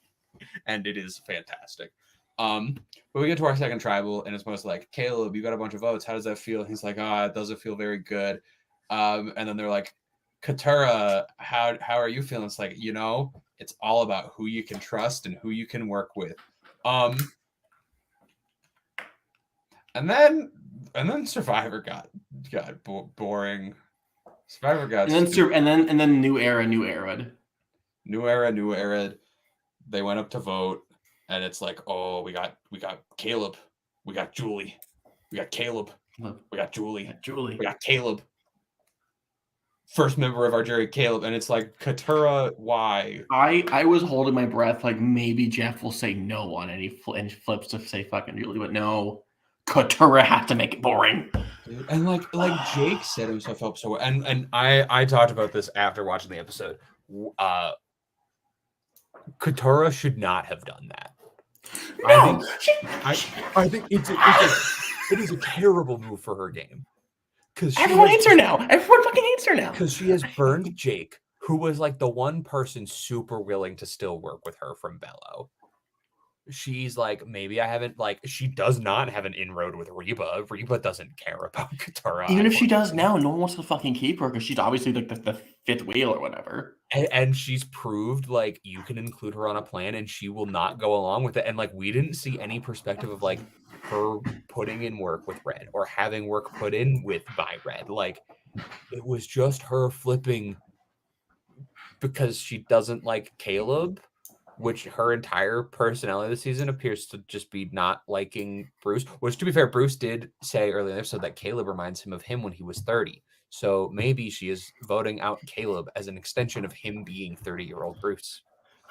Speaker 1: and it is fantastic. But we get to our second tribal, and it's mostly like, Caleb, you got a bunch of votes. How does that feel? He's like, it doesn't feel very good. And then they're like, Katura, how are you feeling? It's like, it's all about who you can trust and who you can work with. And then Survivor got boring. Survivor got
Speaker 2: and then New Era.
Speaker 3: They went up to vote, and it's like, oh, we got Caleb, we got Julie, we got Caleb, we got Julie, we got Caleb. First member of our jury, Caleb, and it's like, Katura, why?
Speaker 2: I was holding my breath, like maybe Jeff will say no on any and he flips to say fucking Julie, but no, Katura had to make it boring.
Speaker 3: Dude, and like Jake set himself up so well. And I talked about this after watching the episode. Katura should not have done that.
Speaker 2: No.
Speaker 3: I think it is a terrible move for her game.
Speaker 2: Everyone hates her now. Everyone fucking hates her now.
Speaker 1: Because she has burned Jake, who was like the one person super willing to still work with her from Bello. She's like, maybe I haven't, like, she does not have an inroad with Reba. Reba doesn't care about Katura.
Speaker 2: Even if she does now, no one wants to fucking keep her because she's obviously like the fifth wheel or whatever.
Speaker 1: And she's proved, like, you can include her on a plan and she will not go along with it. And, like, we didn't see any perspective of, like, her putting in work with Red or having work put in by Red. Like, it was just her flipping because she doesn't like Caleb, which her entire personality this season appears to just be not liking Bruce. Which, to be fair, Bruce did say earlier in the episode that Caleb reminds him of him when he was 30. So maybe she is voting out Caleb as an extension of him being 30-year-old Bruce.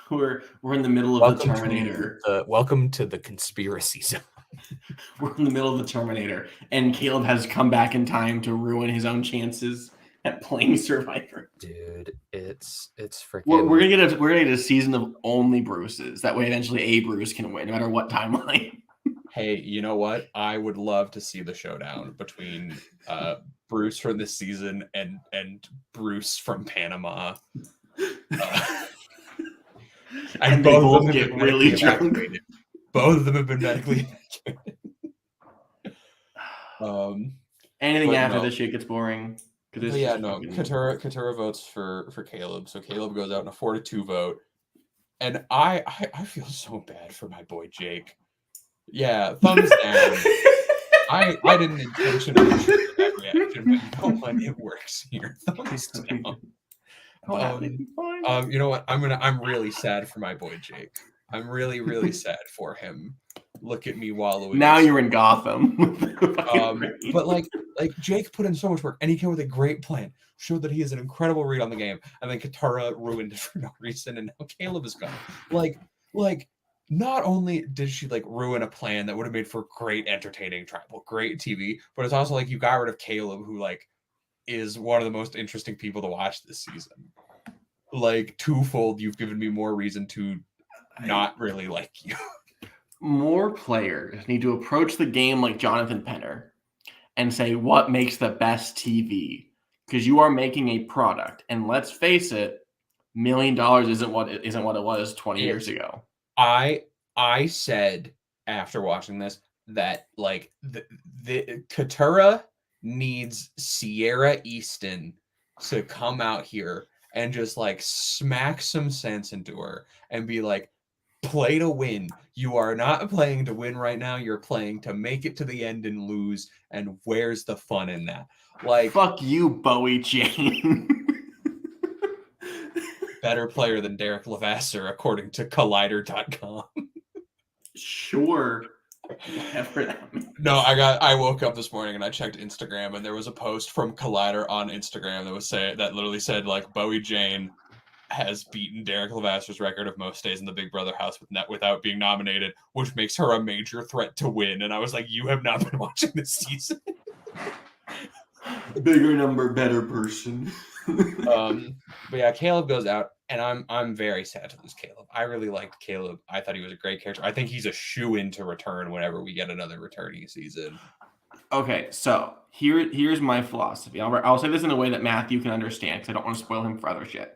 Speaker 2: We're in the middle of the Terminator.
Speaker 1: Welcome to the conspiracy zone.
Speaker 2: We're in the middle of the Terminator, and Caleb has come back in time to ruin his own chances at playing Survivor.
Speaker 1: Dude, it's freaking.
Speaker 2: We're gonna get a season of only Bruces. That way, eventually, a Bruce can win, no matter what timeline.
Speaker 3: Hey, you know what? I would love to see the showdown between Bruce from this season and Bruce from Panama.
Speaker 2: And they both get really drunk.
Speaker 3: Both of them have been medically
Speaker 2: Anything after this shit gets boring.
Speaker 3: Katura votes for Caleb, so Caleb goes out in a 4-2 vote, and I feel so bad for my boy Jake. Yeah, thumbs down. I didn't intentionally trigger that reaction, but you know what? It works here. Thumbs down. You know what? I'm really sad for my boy Jake. I'm really, really sad for him. Look at me wallowing.
Speaker 2: Now you're in Gotham.
Speaker 3: But like Jake put in so much work, and he came with a great plan. Showed that he is an incredible read on the game, and then Katura ruined it for no reason, and now Caleb is gone. Like, not only did she like ruin a plan that would have made for great, entertaining tribal, great TV, but it's also like you got rid of Caleb, who like is one of the most interesting people to watch this season. Like twofold, you've given me more reason to not really like you.
Speaker 2: More players need to approach the game like Jonathan Penner and say, what makes the best TV? Because you are making a product. And let's face it, $1 million isn't what it was 20 years ago.
Speaker 3: I said after watching this that like the Katura needs Sierra Easton to come out here and just like smack some sense into her and be like, play to win. You are not playing to win right now. You're playing to make it to the end and lose. And where's the fun in that? Like,
Speaker 2: fuck you, Bowie Jane.
Speaker 3: better player than Derek Levasseur, according to Collider.com.
Speaker 2: Sure. Whatever that means.
Speaker 3: No, I woke up this morning and I checked Instagram and there was a post from Collider on Instagram that literally said like Bowie Jane has beaten Derek Levasseur's record of most days in the Big Brother house without being nominated, which makes her a major threat to win. And I was like, you have not been watching this season.
Speaker 2: Bigger number, better person.
Speaker 3: But yeah, Caleb goes out, and I'm very sad to lose Caleb. I really liked Caleb. I thought he was a great character. I think he's a shoo-in to return whenever we get another returning season.
Speaker 2: Okay, so here's my philosophy. I'll say this in a way that Matthew can understand because I don't want to spoil him for other shit.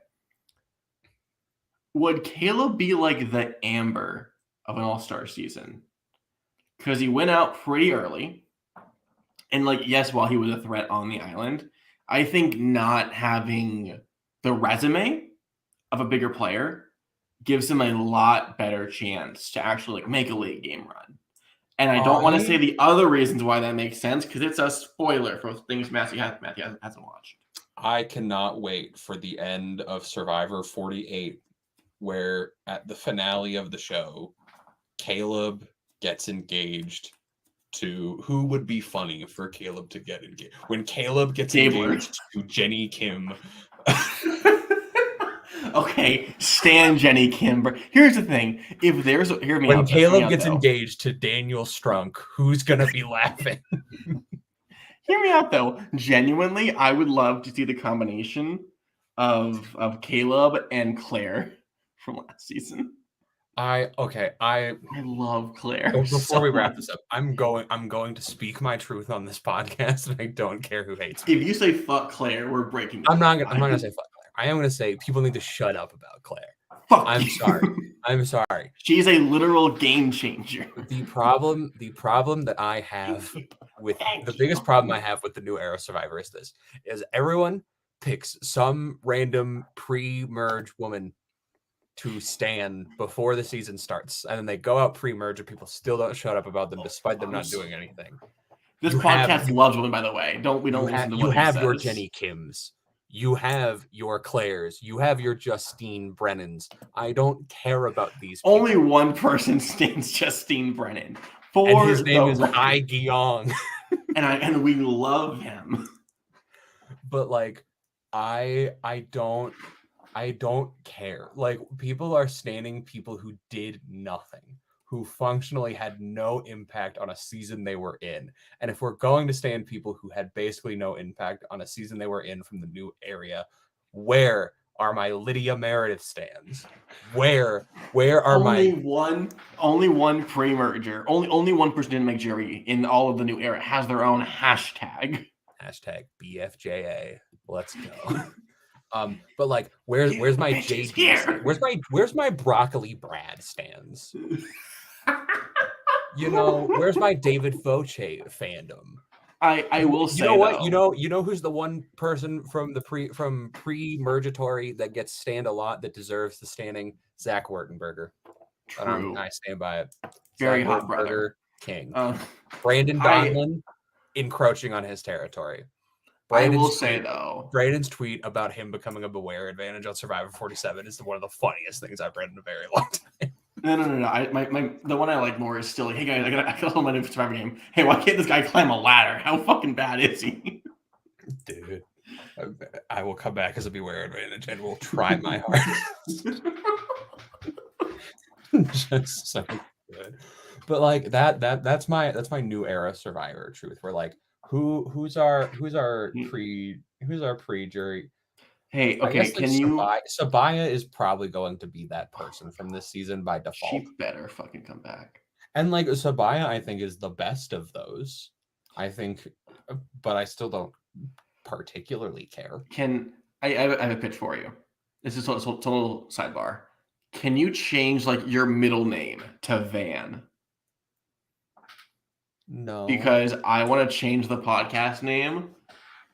Speaker 2: Would Caleb be like the Amber of an All-Star season? Because he went out pretty early. And like, yes, while he was a threat on the island, I think not having the resume of a bigger player gives him a lot better chance to actually like make a league game run. And I don't want to say the other reasons why that makes sense because it's a spoiler for things Matthew hasn't watched.
Speaker 3: I cannot wait for the end of Survivor 48, where at the finale of the show, Caleb gets engaged to who would be funny for Caleb to get engaged. When Caleb gets engaged to Jenny Kim.
Speaker 2: Okay, Stan Jenny Kim. Here's the thing: if there's
Speaker 3: when Caleb gets engaged to Daniel Strunk, who's gonna be laughing?
Speaker 2: Hear me out though. Genuinely, I would love to see the combination of Caleb and Claire from last season.
Speaker 3: I
Speaker 2: love Claire.
Speaker 3: Before we wrap this up, I'm going to speak my truth on this podcast, and I don't care who hates me.
Speaker 2: If you say fuck Claire, we're breaking.
Speaker 3: I'm not gonna say fuck Claire. I am gonna say people need to shut up about Claire.
Speaker 2: Fuck
Speaker 3: I'm
Speaker 2: you.
Speaker 3: sorry. I'm sorry.
Speaker 2: She's a literal game changer.
Speaker 3: The problem that I have with the biggest problem I have with the new era Survivor is this: is everyone picks some random pre-merge woman to stand before the season starts, and then they go out pre-merge and people still don't shut up about them despite them not doing anything.
Speaker 2: This podcast loves women, by the way. We don't listen to what he says.
Speaker 3: You have your Jenny Kims, you have your Claires, you have your Justine Brennans. I don't care about these people.
Speaker 2: Only one person stands Justine Brennan.
Speaker 3: And his name is Ai Gyong.
Speaker 2: and we love him.
Speaker 3: But like I don't care. Like, people are standing people who did nothing, who functionally had no impact on a season they were in. And if we're going to stand people who had basically no impact on a season they were in from the new area, where are my Lydia Meredith stands? Where are
Speaker 2: only one pre-merger. Only one person didn't make jury in all of the new era has their own hashtag.
Speaker 3: Hashtag BFJA. Let's go. But like, where's my JD? Where's my Broccoli Brad stands? Where's my David Fauci fandom?
Speaker 2: I will say,
Speaker 3: you know what? You know who's the one person from pre-mergatory that gets stand a lot that deserves the standing? Zach Wertenberger.
Speaker 2: True.
Speaker 3: I stand by it.
Speaker 2: Very
Speaker 3: Zach
Speaker 2: hot brother.
Speaker 3: King. Brandon Donlin encroaching on his territory. Brandon's tweet about him becoming a beware advantage on Survivor 47 is one of the funniest things I've read in a very long time.
Speaker 2: No. The one I like more is still like, hey guys, I gotta hold my new Survivor game. Hey, why can't this guy climb a ladder? How fucking bad is he?
Speaker 3: Dude, I will come back as a beware advantage and will try my hardest. Just so good. But like that's my new era Survivor truth. Where like who's our pre-jury?
Speaker 2: Hey, okay,
Speaker 3: Sabaya is probably going to be that person from this season by default.
Speaker 2: She better fucking come back.
Speaker 3: And like Sabaya, I think is the best of those. I think, but I still don't particularly care.
Speaker 2: I have a pitch for you. This is a total sidebar. can you change like your middle name to Van?
Speaker 3: No.
Speaker 2: Because I want to change the podcast name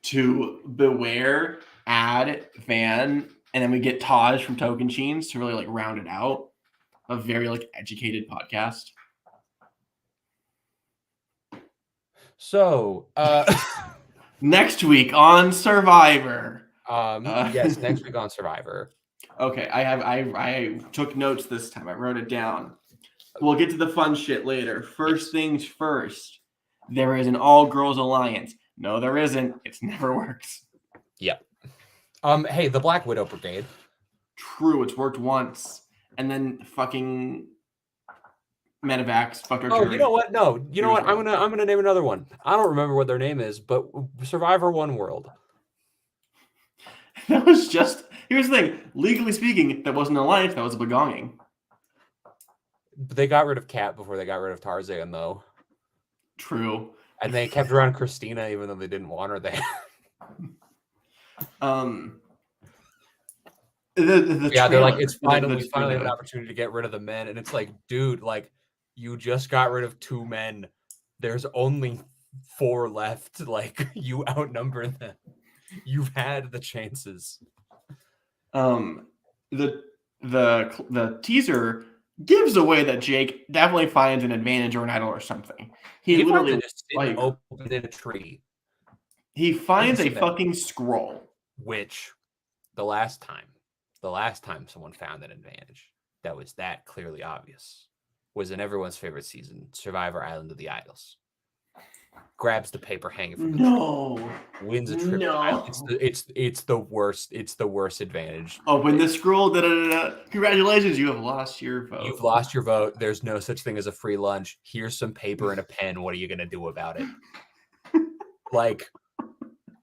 Speaker 2: to Beware, Add, Van, and then we get Taj from Token Cheens to really like round it out. A very like educated podcast.
Speaker 1: So,
Speaker 2: Next week on Survivor.
Speaker 1: yes, next week on Survivor.
Speaker 2: Okay, I took notes this time. I wrote it down. We'll get to the fun shit later. First things first. There is an all-girls alliance. No, there isn't. It's never works.
Speaker 1: Yep. Hey, the Black Widow Brigade.
Speaker 2: True, it's worked once, and then fucking Medivacs fucked our
Speaker 1: Oh,
Speaker 2: jury.
Speaker 1: you know what? No, you know
Speaker 2: Here's
Speaker 1: what?
Speaker 2: one.
Speaker 1: I'm gonna name another one. I don't remember what their name is, but Survivor One World.
Speaker 2: That was just. Here's the thing. Legally speaking, that wasn't an alliance. That was a belonging.
Speaker 1: But they got rid of Kat before they got rid of Tarzan, though,
Speaker 2: True.
Speaker 1: and they kept around Christina even though they didn't want her there.
Speaker 2: Yeah,
Speaker 1: They're like, it's finally we finally have an opportunity to get rid of the men, and it's like, dude, like you just got rid of 2 men. There's only 4 left. Like you outnumber them. You've had the chances.
Speaker 2: The teaser gives away that Jake definitely finds an advantage or an idol or something. He literally
Speaker 1: just
Speaker 2: like
Speaker 1: opened in a tree,
Speaker 2: he finds a
Speaker 1: Listen,
Speaker 2: fucking scroll.
Speaker 1: which the last time someone found an advantage that was that clearly obvious was in everyone's favorite season, Survivor Island of the Idols. Grabs the paper hanger from the tree, wins a trip.
Speaker 2: No.
Speaker 1: It's the worst. It's the worst advantage.
Speaker 2: Open the scroll. Congratulations, you have lost your vote.
Speaker 1: You've lost your vote. There's no such thing as a free lunch. Here's some paper and a pen. What are you gonna do about it? Like,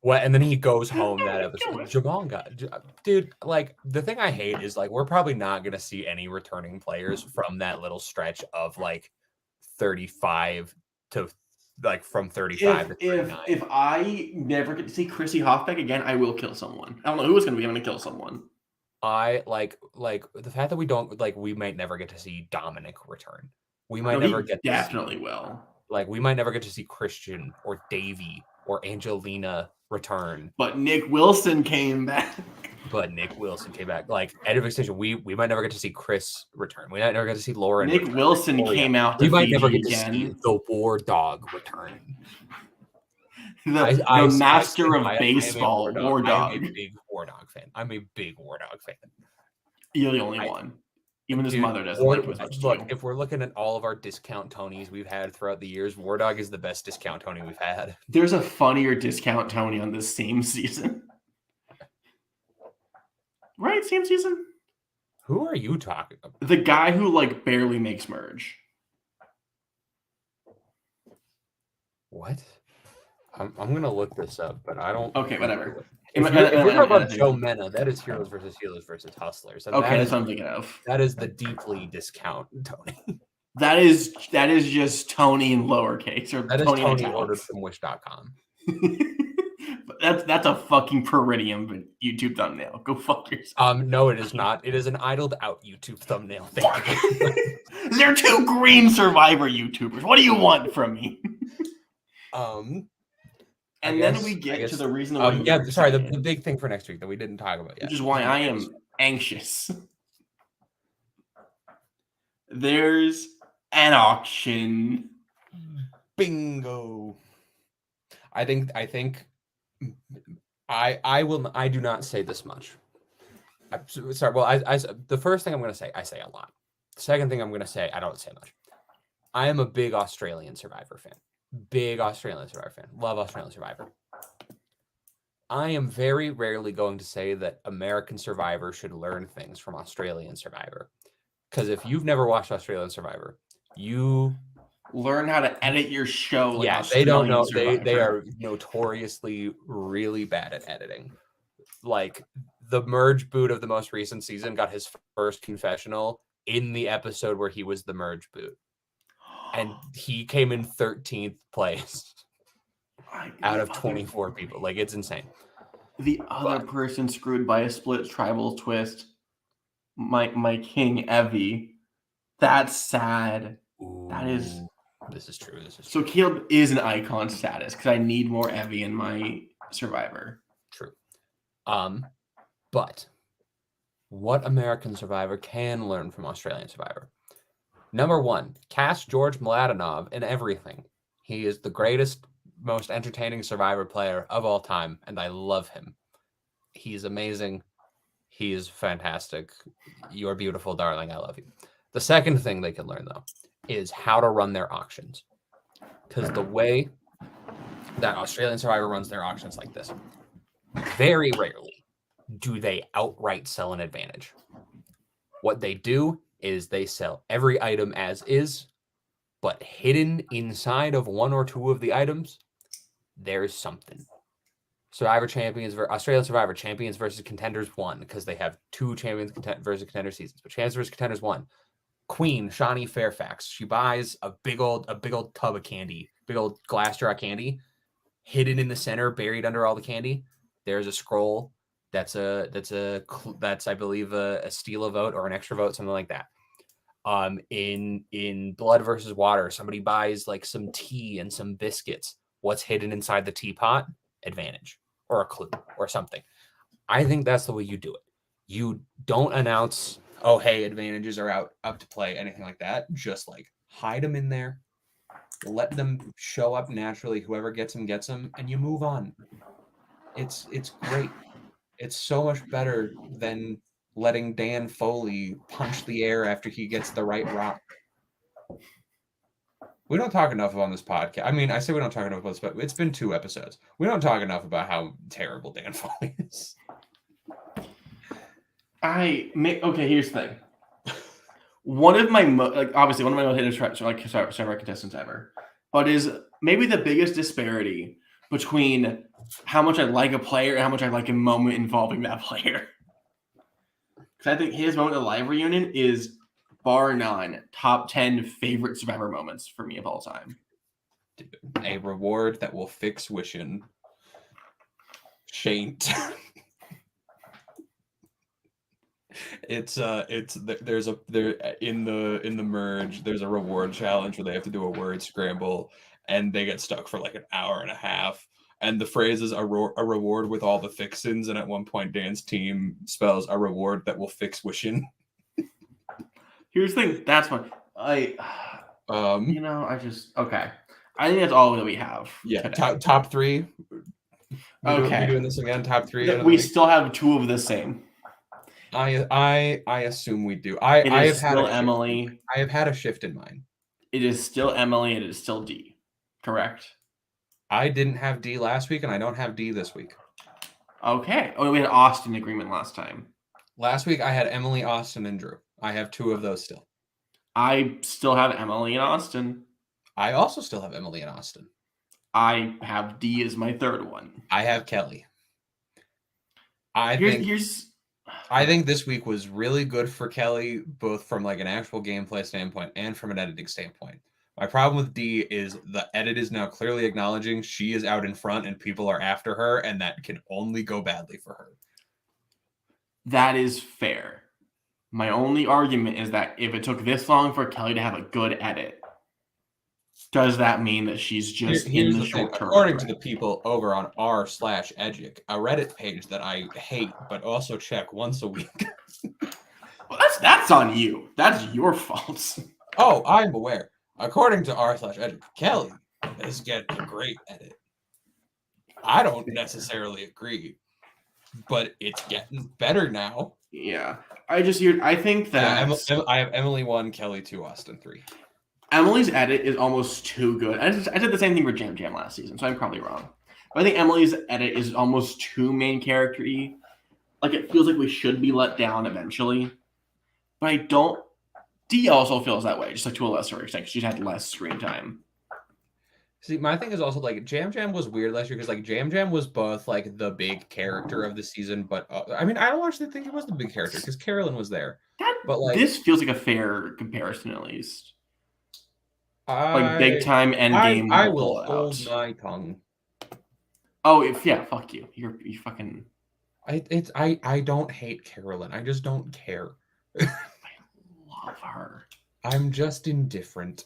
Speaker 1: what? And then he goes home that episode. Jamonga, dude. Like, the thing I hate is like we're probably not gonna see any returning players from that little stretch of like 35 to like from 35 to 39.
Speaker 2: If I never get to see Chrissy Hoffbeck again, I will kill someone. I don't know who it's gonna be. I'm gonna kill someone.
Speaker 1: I like the fact that we don't like we might never get to see Dominic return. We might never get
Speaker 2: definitely will.
Speaker 1: Like we might never get to see Christian or Davey or Angelina return.
Speaker 2: But Nick Wilson came back.
Speaker 1: Like end of extension, we might never get to see Chris return. We might never get to see Lauren.
Speaker 2: Nick Wilson came out.
Speaker 1: We might never get to see the War Dog return.
Speaker 2: The master of baseball, War Dog.
Speaker 1: I'm a big War Dog fan. I'm a big War Dog fan.
Speaker 2: You're the only one. Even his mother doesn't like him as much.
Speaker 1: Look, if we're looking at all of our discount Tonys we've had throughout the years, War Dog is the best discount Tony we've had.
Speaker 2: There's a funnier discount Tony on this same season. Right? Same season?
Speaker 1: Who are you talking about?
Speaker 2: The guy who like barely makes merge.
Speaker 1: What? I'm gonna look this up, but I don't.
Speaker 2: Okay, whatever.
Speaker 1: If we're talking about Joe Mena, that is Heroes versus Hustlers. And
Speaker 2: okay, that's what I'm thinking of.
Speaker 1: That is the deeply discount Tony.
Speaker 2: That is just Tony in lowercase or
Speaker 1: that
Speaker 2: Tony,
Speaker 1: is Tony ordered from Wish.com.
Speaker 2: That's a fucking Peridium YouTube thumbnail. Go fuck yourself.
Speaker 1: No, it is not. It is an idled out YouTube thumbnail.
Speaker 2: They're 2 green Survivor YouTubers. What do you want from me? And then we get to the reason why.
Speaker 1: The big thing for next week that we didn't talk about yet.
Speaker 2: Which is why I am anxious. There's an auction.
Speaker 1: Bingo. I do not say this much. Sorry. Well, the first thing I'm going to say, I say a lot. The second thing I'm going to say, I don't say much. I am a big Australian Survivor fan. Love Australian Survivor. I am very rarely going to say that American Survivor should learn things from Australian Survivor. Because if you've never watched Australian Survivor, you
Speaker 2: learn how to edit your show.
Speaker 1: Like they don't know. They are notoriously really bad at editing. Like the merge boot of the most recent season got his first confessional in the episode where he was the merge boot. And he came in 13th place out of 24 people. Like, it's insane.
Speaker 2: The other person screwed by a split tribal twist. my king Evie. That's sad. That is
Speaker 1: Ooh, this is true. This is
Speaker 2: so
Speaker 1: true.
Speaker 2: Caleb is an icon status because I need more Evie in my Survivor.
Speaker 1: True. But what American Survivor can learn from Australian Survivor? Number one, cast George Mladenov in everything. He is the greatest, most entertaining Survivor player of all time, and I love him. He's amazing. He is fantastic. You're beautiful, darling. I love you. The second thing they can learn, though, is how to run their auctions. Because the way that Australian Survivor runs their auctions like this, very rarely do they outright sell an advantage. What they do is they sell every item as is, but hidden inside of one or two of the items, there's something. Australian Survivor Champions versus Contenders 1, because they have two Champions versus Contender seasons. But Champions versus Contenders 1, Queen Shawnee Fairfax, she buys a big old tub of candy, big old glass jar of candy, hidden in the center, buried under all the candy. There's a scroll that's I believe a steal a vote or an extra vote, something like that. In Blood versus Water, somebody buys like some tea and some biscuits. What's hidden inside the teapot? Advantage or a clue or something. I think that's the way you do it. You don't announce, oh, hey, advantages are up to play, anything like that. Just like hide them in there, let them show up naturally. Whoever gets them, and you move on. It's great. It's so much better than letting Dan Foley punch the air after he gets the right rock. We don't talk enough on this podcast. I mean, I say we don't talk enough about this, but it's been 2 episodes. We don't talk enough about how terrible Dan Foley is.
Speaker 2: Okay, here's the thing. One of my obviously one of my most hated Survivor contestants ever, but is maybe the biggest disparity between how much I like a player and how much I like a moment involving that player. Because I think his moment at Live Reunion is bar none top 10 favorite Survivor moments for me of all time.
Speaker 3: Dude, a reward that will fix wishing. Shaint. There's in the merge, there's a reward challenge where they have to do a word scramble and they get stuck for like an hour and a half. And the phrase is a reward with all the fixins, and at one point Dan's team spells a reward that will fix wishing.
Speaker 2: Here's the thing, that's fun. Okay. I think that's all that we have.
Speaker 3: Yeah, top 3.
Speaker 2: Okay.
Speaker 3: We doing this again? Top 3.
Speaker 2: We still have 2 of the same.
Speaker 3: I assume we do. I have had
Speaker 2: Emily.
Speaker 3: I have had a shift in mine.
Speaker 2: It is still Emily and it is still D. Correct.
Speaker 3: I didn't have D last week and I don't have D this week.
Speaker 2: Okay. Oh, we had Austin agreement last time.
Speaker 3: Last week I had Emily, Austin, and Drew. I have 2 of those still.
Speaker 2: I still have Emily and Austin.
Speaker 3: I also still have Emily and Austin.
Speaker 2: I have D as my third one.
Speaker 3: I have Kelly. I think this week was really good for Kelly, both from like an actual gameplay standpoint and from an editing standpoint. My problem with D is the edit is now clearly acknowledging she is out in front and people are after her, and that can only go badly for her.
Speaker 2: That is fair. My only argument is that if it took this long for Kelly to have a good edit, does that mean that she's just in the short term?
Speaker 3: According to the people over on r/Edgic, a Reddit page that I hate but also check once a week.
Speaker 2: Well, that's on you. That's your fault.
Speaker 3: Oh, I'm aware. According to r/Edgic, Kelly is getting a great edit. I don't necessarily agree, but it's getting better now.
Speaker 2: Yeah. I think that
Speaker 3: I have Emily 1, Kelly 2, Austin 3.
Speaker 2: Emily's edit is almost too good. I did the same thing for Jam Jam last season, so I'm probably wrong. But I think Emily's edit is almost too main character-y. Like, it feels like we should be let down eventually. But I don't. D also feels that way, just like to a lesser extent. She's had less screen time.
Speaker 3: See, my thing is also like Jam Jam was weird last year because like Jam Jam was both like the big character of the season, but I mean I don't actually think he was the big character because Carolyn was there. But like
Speaker 2: this feels like a fair comparison at least. Like big time end game.
Speaker 3: I will hold my tongue.
Speaker 2: Oh fuck you. You fucking.
Speaker 3: I don't hate Carolyn. I just don't care.
Speaker 2: Love her.
Speaker 3: I'm just indifferent.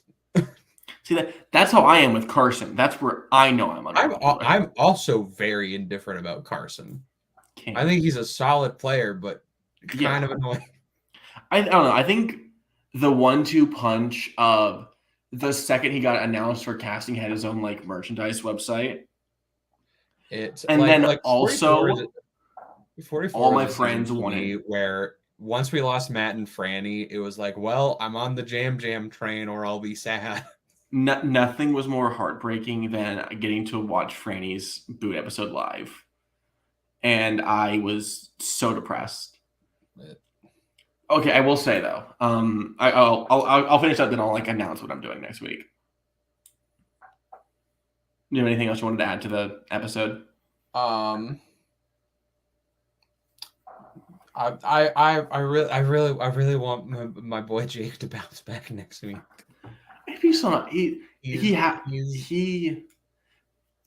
Speaker 2: See that's how I am with Carson. That's where I know I'm unpopular.
Speaker 3: I'm also very indifferent about Carson. I think he's a solid player, but kind of annoying.
Speaker 2: I don't know. I think the 1-2 punch of the second he got announced for casting had his own like merchandise website.
Speaker 3: It's
Speaker 2: And
Speaker 3: like,
Speaker 2: then
Speaker 3: like
Speaker 2: also
Speaker 3: 44
Speaker 2: all
Speaker 3: was
Speaker 2: my
Speaker 3: a season
Speaker 2: friends
Speaker 3: for me
Speaker 2: wanted.
Speaker 3: where once we lost Matt and Franny, it was like, well, I'm on the Jam Jam train or I'll be sad.
Speaker 2: Nothing was more heartbreaking than getting to watch Franny's boot episode live. And I was so depressed. Okay, I will say though, I'll finish up, then I'll like announce what I'm doing next week. Do you have anything else you wanted to add to the episode?
Speaker 3: I really want my boy Jake to bounce back next week.
Speaker 2: If he's so he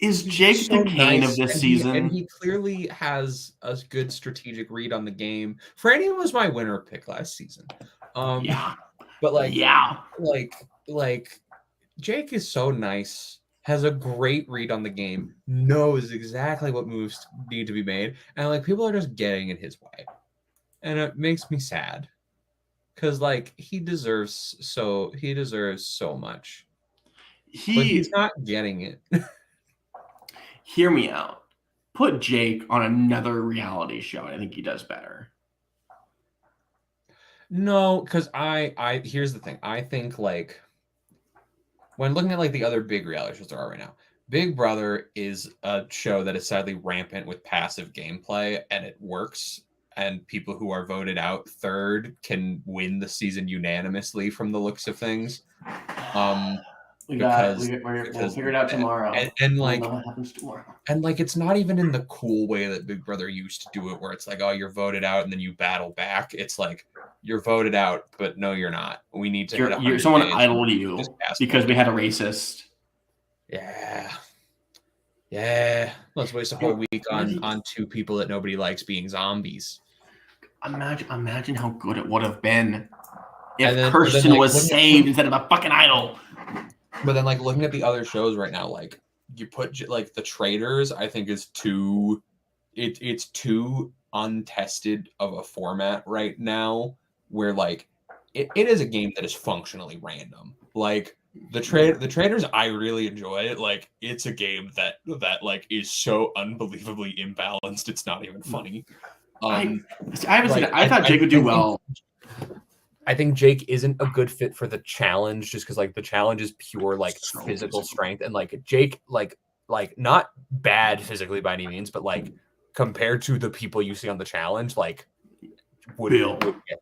Speaker 2: is Jake
Speaker 3: so
Speaker 2: the Kane
Speaker 3: nice,
Speaker 2: of this
Speaker 3: and
Speaker 2: season.
Speaker 3: He clearly has a good strategic read on the game. Franny was my winner pick last season.
Speaker 2: Yeah,
Speaker 3: but like Jake is so nice, has a great read on the game, knows exactly what moves need to be made, and like people are just getting in his way, and it makes me sad because like he deserves so much, but he's not getting it.
Speaker 2: Hear me out. Put Jake on another reality show. I think he does better.
Speaker 3: No, because I here's the thing. I think like when looking at like the other big reality shows there are right now, Big Brother is a show that is sadly rampant with passive gameplay, and it works. And people who are voted out third can win the season unanimously from the looks of things.
Speaker 2: We'll figure it out tomorrow.
Speaker 3: And like,
Speaker 2: we'll know what happens tomorrow.
Speaker 3: And like, it's not even in the cool way that Big Brother used to do it, where it's like, oh, you're voted out and then you battle back. It's like you're voted out, but no, you're not. We need to hit 100
Speaker 2: someone
Speaker 3: days
Speaker 2: idled you because we had a racist.
Speaker 3: Yeah. Let's waste a whole week on two people that nobody likes being zombies.
Speaker 2: Imagine how good it would have been if Kirsten was saved instead of a fucking idol.
Speaker 3: But then, like, looking at the other shows right now, like, you put, like, The Traitors, I think is too... It's too untested of a format right now, where, like, it is a game that is functionally random. Like, The Traitors, I really enjoy it. Like, it's a game that like, is so unbelievably imbalanced, it's not even funny.
Speaker 2: I haven't seen it. I thought Jake would do well.
Speaker 1: I think Jake isn't a good fit for the challenge just because like the challenge is pure like physical strength, and like Jake like not bad physically by any means, but like compared to the people you see on the challenge, like would get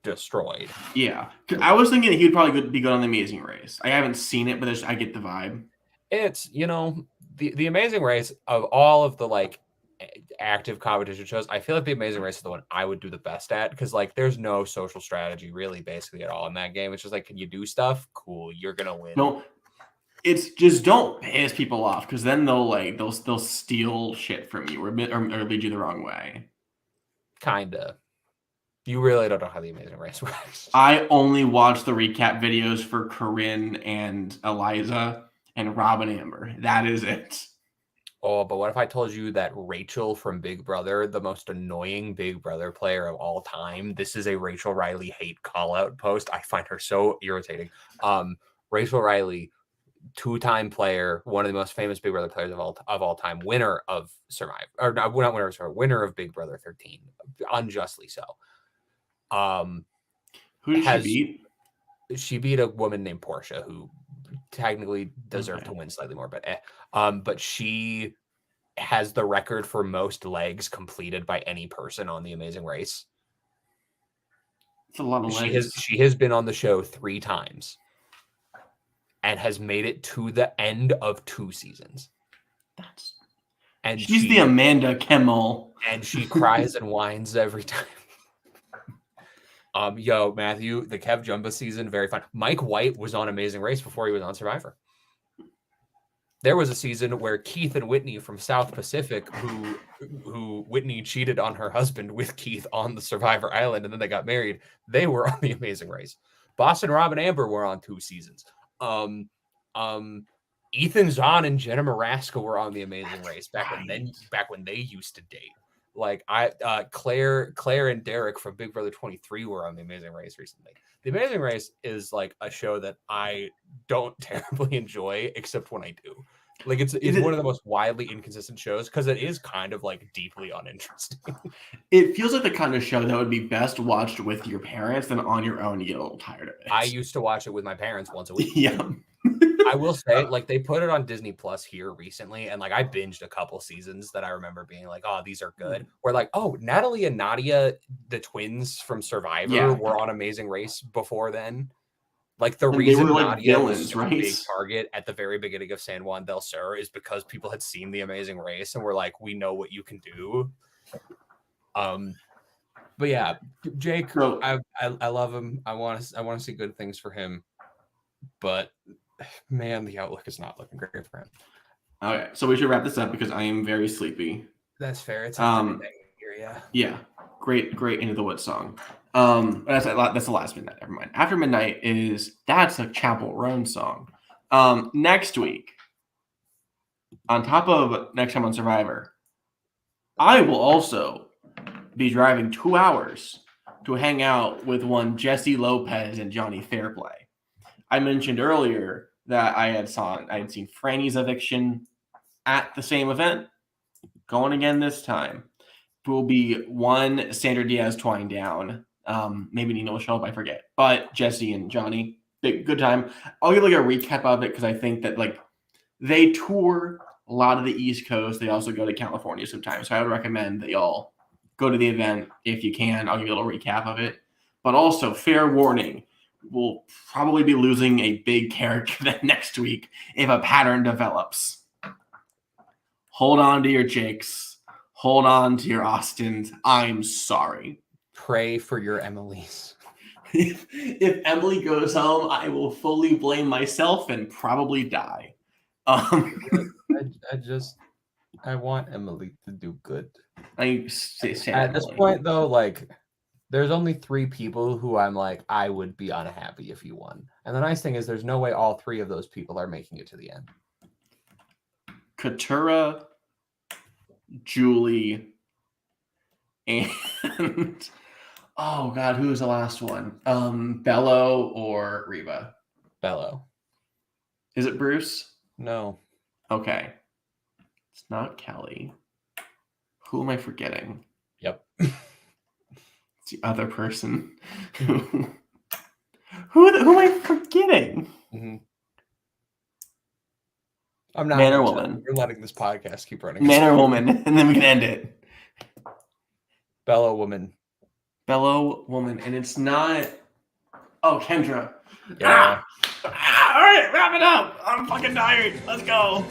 Speaker 1: destroyed.
Speaker 2: Yeah, I was thinking that he would probably be good on The Amazing Race. I haven't seen it, but I get the vibe.
Speaker 1: It's the Amazing Race of all of the like active competition shows, I feel like The Amazing Race is the one I would do the best at, because like there's no social strategy really basically at all in that game. It's just like, can you do stuff? Cool, you're gonna win.
Speaker 2: No, it's just don't piss people off, because then they'll steal shit from you or lead you the wrong way.
Speaker 1: Kinda. You really don't know how The Amazing Race works.
Speaker 2: I only watch the recap videos for Corinne and Eliza and Rob and Amber. That is it.
Speaker 1: Oh, but what if I told you that Rachel from Big Brother, the most annoying Big Brother player of all time, this is a Rachel Riley hate call-out post. I find her so irritating. Rachel Riley, two-time player, one of the most famous Big Brother players of all time, winner of Survivor, or not winner of Survivor, winner of Big Brother 13, unjustly so.
Speaker 2: Who did she beat?
Speaker 1: She beat a woman named Portia, who technically deserved to win slightly more, but she has the record for most legs completed by any person on The Amazing Race.
Speaker 2: It's a lot of legs.
Speaker 1: She has been on the show 3 times and has made it to the end of 2 seasons.
Speaker 2: She's the Amanda Kimmel.
Speaker 1: And she cries and whines every time. Yo, Matthew, the Kev Jumba season, very fun. Mike White was on Amazing Race before he was on Survivor. there was a season where Keith and Whitney from South Pacific, who Whitney cheated on her husband with Keith on the Survivor Island, and then they got married. They were on The Amazing Race. Boston Rob and Amber were on 2 seasons. Ethan Zahn and Jenna Maraska were on The Amazing Race back when they used to date. Like Claire and Derek from Big Brother 23 were on The Amazing Race recently. The Amazing Race is like a show that I don't terribly enjoy, except when I do. Like it's one of the most widely inconsistent shows because it is kind of like deeply uninteresting.
Speaker 2: It feels like the kind of show that would be best watched with your parents than on your own. You get a little tired of it.
Speaker 1: I used to watch it with my parents once a week.
Speaker 2: Yeah.
Speaker 1: I will say, like, they put it on Disney Plus here recently, and like I binged a couple seasons that I remember being like, "Oh, these are good." Or like, "Oh, Natalie and Nadia, the twins from Survivor, were on Amazing Race before then." Like the reason
Speaker 2: they were, like,
Speaker 1: Nadia
Speaker 2: villains,
Speaker 1: was a
Speaker 2: right?
Speaker 1: big target at the very beginning of San Juan del Sur is because people had seen The Amazing Race and were like, "We know what you can do." But yeah, Jake,
Speaker 2: So,
Speaker 1: I love him. I want to see good things for him, but man, the outlook is not looking great for him.
Speaker 2: okay, so we should wrap this up because I am very sleepy.
Speaker 1: That's fair. It's after midnight here, yeah.
Speaker 2: Yeah, great Into the Woods song. That's the last midnight. Never mind. After midnight that's a Chapel Roan song. Next week, on top of next time on Survivor, I will also be driving 2 hours to hang out with one Jesse Lopez and Johnny Fairplay. I mentioned earlier that I had seen Franny's eviction at the same event. Going again this time. Will be one Sandra Diaz twine down. Maybe Nina will show up, I forget. But Jesse and Johnny, good time. I'll give like a recap of it because I think that like they tour a lot of the East Coast. They also go to California sometimes. So I would recommend that y'all go to the event if you can. I'll give you a little recap of it. But also, fair warning, we'll probably be losing a big character next week if a pattern develops. Hold on to your Jakes. Hold on to your Austins. I'm sorry.
Speaker 1: Pray for your Emily's.
Speaker 2: If Emily goes home, I will fully blame myself and probably die.
Speaker 1: I want Emily to do good. At this point, though, like, there's only 3 people who I'm like, I would be unhappy if you won. And the nice thing is there's no way all 3 of those people are making it to the end.
Speaker 2: Katura, Julie, and oh god, who was the last one? Bello or Reba?
Speaker 1: Bello.
Speaker 2: Is it Bruce?
Speaker 1: No.
Speaker 2: Okay. It's not Kelly. Who am I forgetting?
Speaker 1: Yep.
Speaker 2: It's the other person. Who am I forgetting?
Speaker 1: Mm-hmm. I'm not.
Speaker 2: Man or woman?
Speaker 1: We're letting this podcast keep running.
Speaker 2: Man or woman, and then we can end it.
Speaker 1: Bello woman.
Speaker 2: Bello woman, and it's not. Oh, Kendra.
Speaker 1: Yeah.
Speaker 2: All right, wrap it up. I'm fucking tired. Let's go.